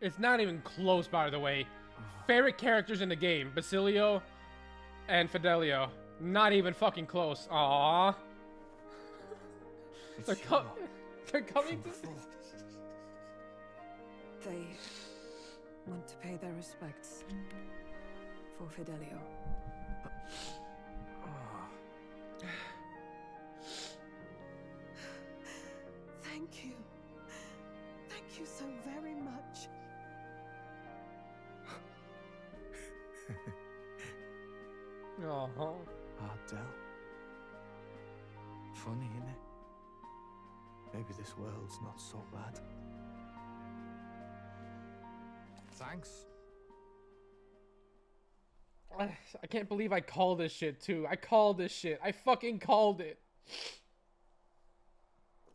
It's not even close, by the way. Favorite characters in the game, Basilio and Fidelio. Not even fucking close. Aww. They're coming to... They want to pay their respects for Fidelio. Thank you. Thank you so very much. Ardell. Funny, isn't it? Maybe this world's not so bad. Thanks. I can't believe I called this shit, too. I called this shit. I fucking called it.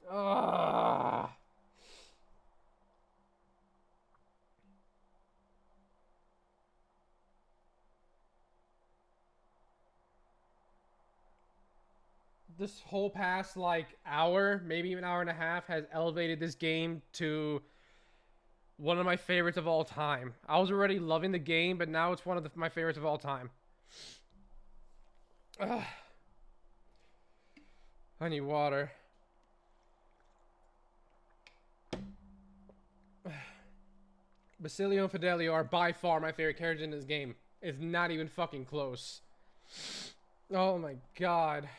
Ugh. This whole past, like, hour, maybe even hour and a half, has elevated this game to one of my favorites of all time. I was already loving the game, but now it's one of my favorites of all time. Ugh. I need water. Basilio and Fidelio are by far my favorite characters in this game. It's not even fucking close. Oh my god.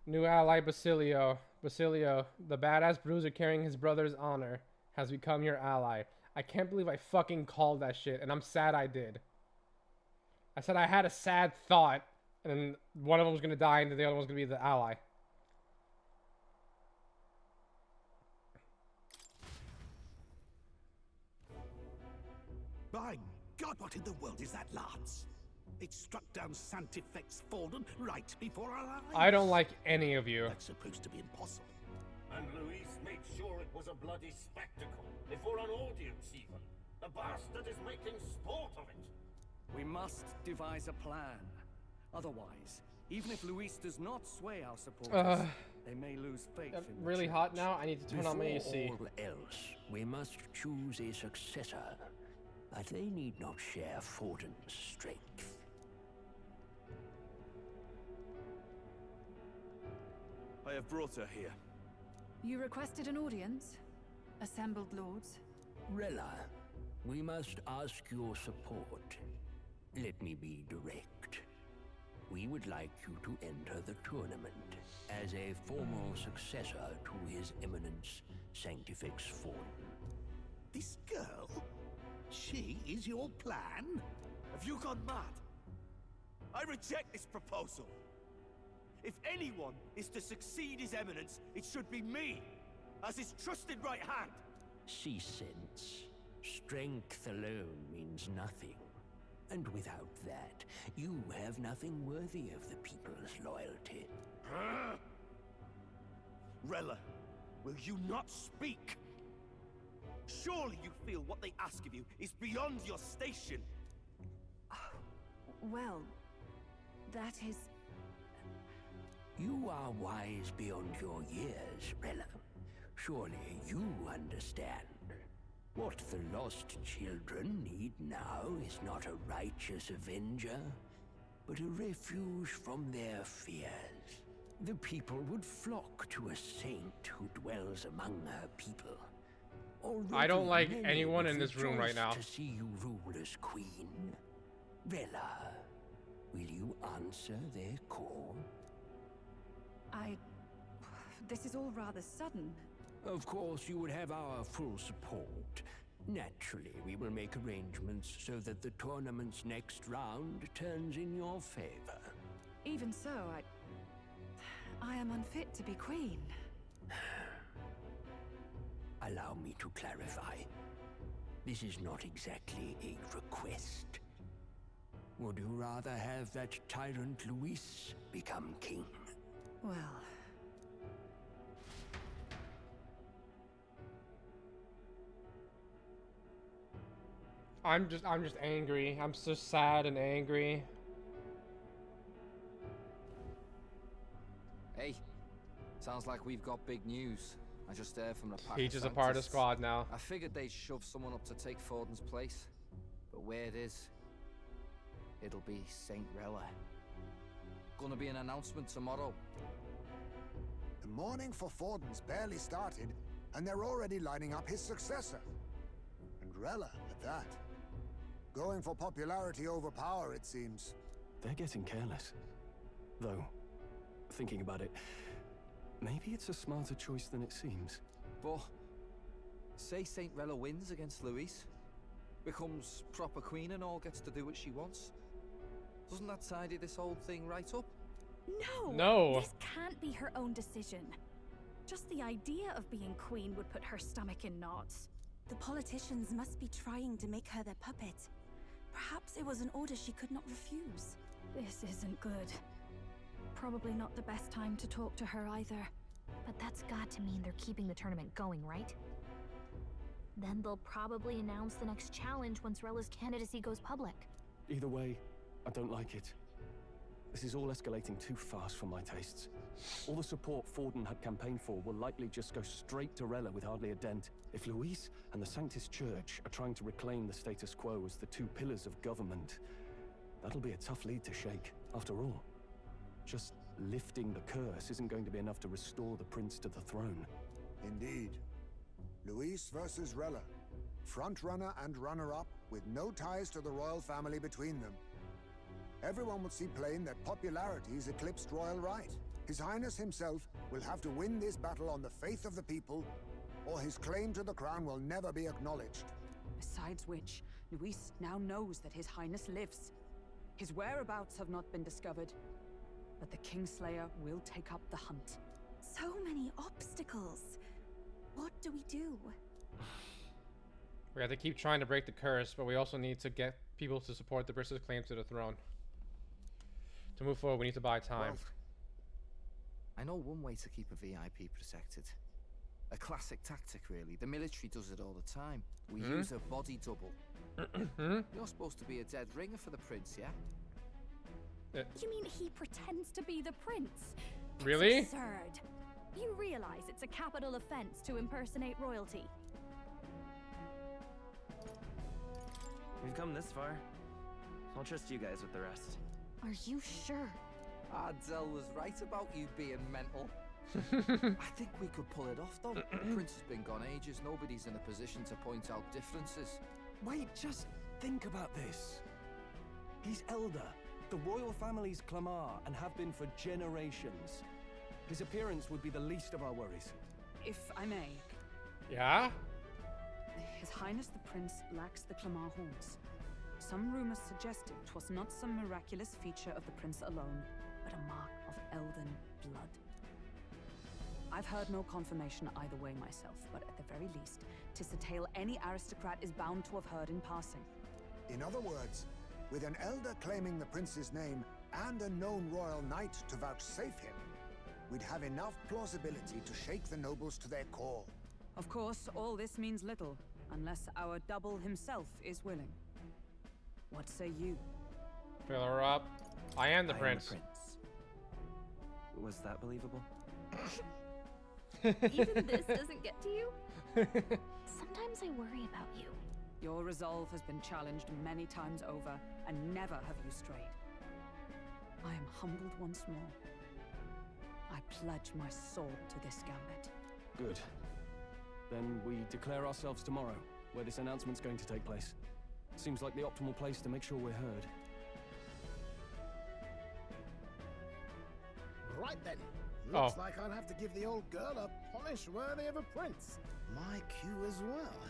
New ally Basilio. Basilio, the badass bruiser carrying his brother's honor, has become your ally. I can't believe I fucking called that shit, and I'm sad I did. I said I had a sad thought, and one of them was gonna die, and the other one was gonna be the ally. My God, what in the world is that lance? It struck down Sanctifex Forden right before our eyes. I don't like any of you. That's supposed to be impossible. And Louis made sure it was a bloody spectacle, before an audience even. The bastard is making sport of it. We must devise a plan. Otherwise, even if Louis does not sway our supporters, they may lose faith in the really church. hot now. I need to turn on my AC. Before all else, we must choose a successor. But they need not share Forden's strength. I have brought her here. You requested an audience? Assembled lords? Rella, we must ask your support. Let me be direct. We would like you to enter the tournament as a formal successor to His Eminence Sanctifex Forden. This girl? She is your plan? Have you gone mad? I reject this proposal. If anyone is to succeed His Eminence, it should be me, as his trusted right hand. See sense. Strength alone means nothing. And without that, you have nothing worthy of the people's loyalty. Rella, will you not speak? Surely you feel what they ask of you is beyond your station. Well, that is... You are wise beyond your years, Rella. Surely you understand. What the lost children need now is not a righteous avenger, but a refuge from their fears. The people would flock to a saint who dwells among her people. I don't like anyone in this room right now. To see you rule as queen. Rella, will you answer their call? This is all rather sudden. Of course, you would have our full support. Naturally, we will make arrangements so that the tournament's next round turns in your favor. Even so, I am unfit to be queen. Allow me to clarify. This is not exactly a request. Would you rather have that tyrant Louis become king? Well... I'm just angry. I'm so sad and angry. Hey, sounds like we've got big news. I just heard from the pack. He's just a part of the squad now. I figured they'd shove someone up to take Forden's place, but where it is, it'll be Saint Rella. Gonna be an announcement tomorrow. The mourning for Forden's barely started, and they're already lining up his successor. And Rella at that. Going for popularity over power, it seems. They're getting careless. Though, thinking about it, maybe it's a smarter choice than it seems. But, say Saint Rella wins against Louis, becomes proper queen and all, gets to do what she wants. Doesn't that tidy this whole thing right up? No! No! This can't be her own decision. Just the idea of being queen would put her stomach in knots. The politicians must be trying to make her their puppet. Perhaps it was an order she could not refuse. This isn't good. Probably not the best time to talk to her either. But that's got to mean they're keeping the tournament going, right? Then they'll probably announce the next challenge once Rella's candidacy goes public. Either way, I don't like it. This is all escalating too fast for my tastes. All the support Forden had campaigned for will likely just go straight to Rella with hardly a dent. If Louis and the Sanctus Church are trying to reclaim the status quo as the two pillars of government, that'll be a tough lead to shake. After all, just lifting the curse isn't going to be enough to restore the prince to the throne. Indeed. Louis versus Rella. Front-runner and runner-up, with no ties to the royal family between them. Everyone would see plain that popularity's eclipsed royal right. His Highness himself will have to win this battle on the faith of the people, or his claim to the crown will never be acknowledged. Besides which, Louis now knows that His Highness lives. His whereabouts have not been discovered, but the Kingslayer will take up the hunt. So many obstacles. What do we do? We have to keep trying to break the curse, but we also need to get people to support the British claim to the throne. To move forward, we need to buy time. Well, I know one way to keep a VIP protected. A classic tactic, really. The military does it all the time. We use a body double. You're supposed to be a dead ringer for the prince, yeah? You mean he pretends to be the prince? Really? It's absurd. You realize it's a capital offense to impersonate royalty. We've come this far. I'll trust you guys with the rest. Are you sure? Adzel was right about you being mental. I think we could pull it off, though. The prince has been gone ages. Nobody's in a position to point out differences. Wait, just think about this. He's elder. The royal family's Clamar and have been for generations. His appearance would be the least of our worries. If I may. Yeah? His Highness the Prince lacks the Clamar horns. Some rumors suggested 'twas not some miraculous feature of the prince alone, but a mark of elven blood. I've heard no confirmation either way myself, but at the very least, 'tis a tale any aristocrat is bound to have heard in passing. In other words, with an elder claiming the prince's name and a known royal knight to vouchsafe him, we'd have enough plausibility to shake the nobles to their core. Of course, all this means little, unless our double himself is willing. What say you? Fill her up. I am the prince. Was that believable? Even this doesn't get to you? Sometimes I worry about you. Your resolve has been challenged many times over, and never have you strayed. I am humbled once more. I pledge my soul to this gambit. Good. Then we declare ourselves tomorrow, where this announcement's going to take place. Seems like the optimal place to make sure we're heard. Right then. Looks like I'll have to give the old girl a polish worthy of a prince. My cue as well.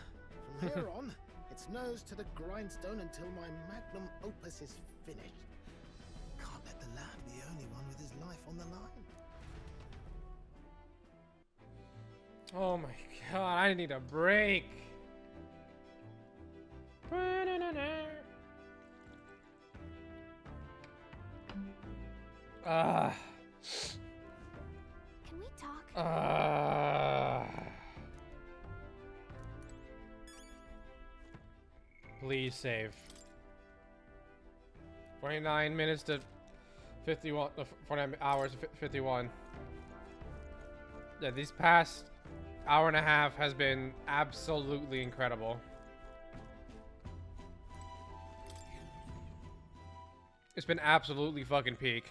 From here on, it's nose to the grindstone until my magnum opus is finished. Can't let the lad be the only one with his life on the line. Oh my god, I need a break. Can we talk? Please save. 49 minutes to 51, 49 hours to 51. Yeah, these past hour and a half has been absolutely incredible. It's been absolutely fucking peak.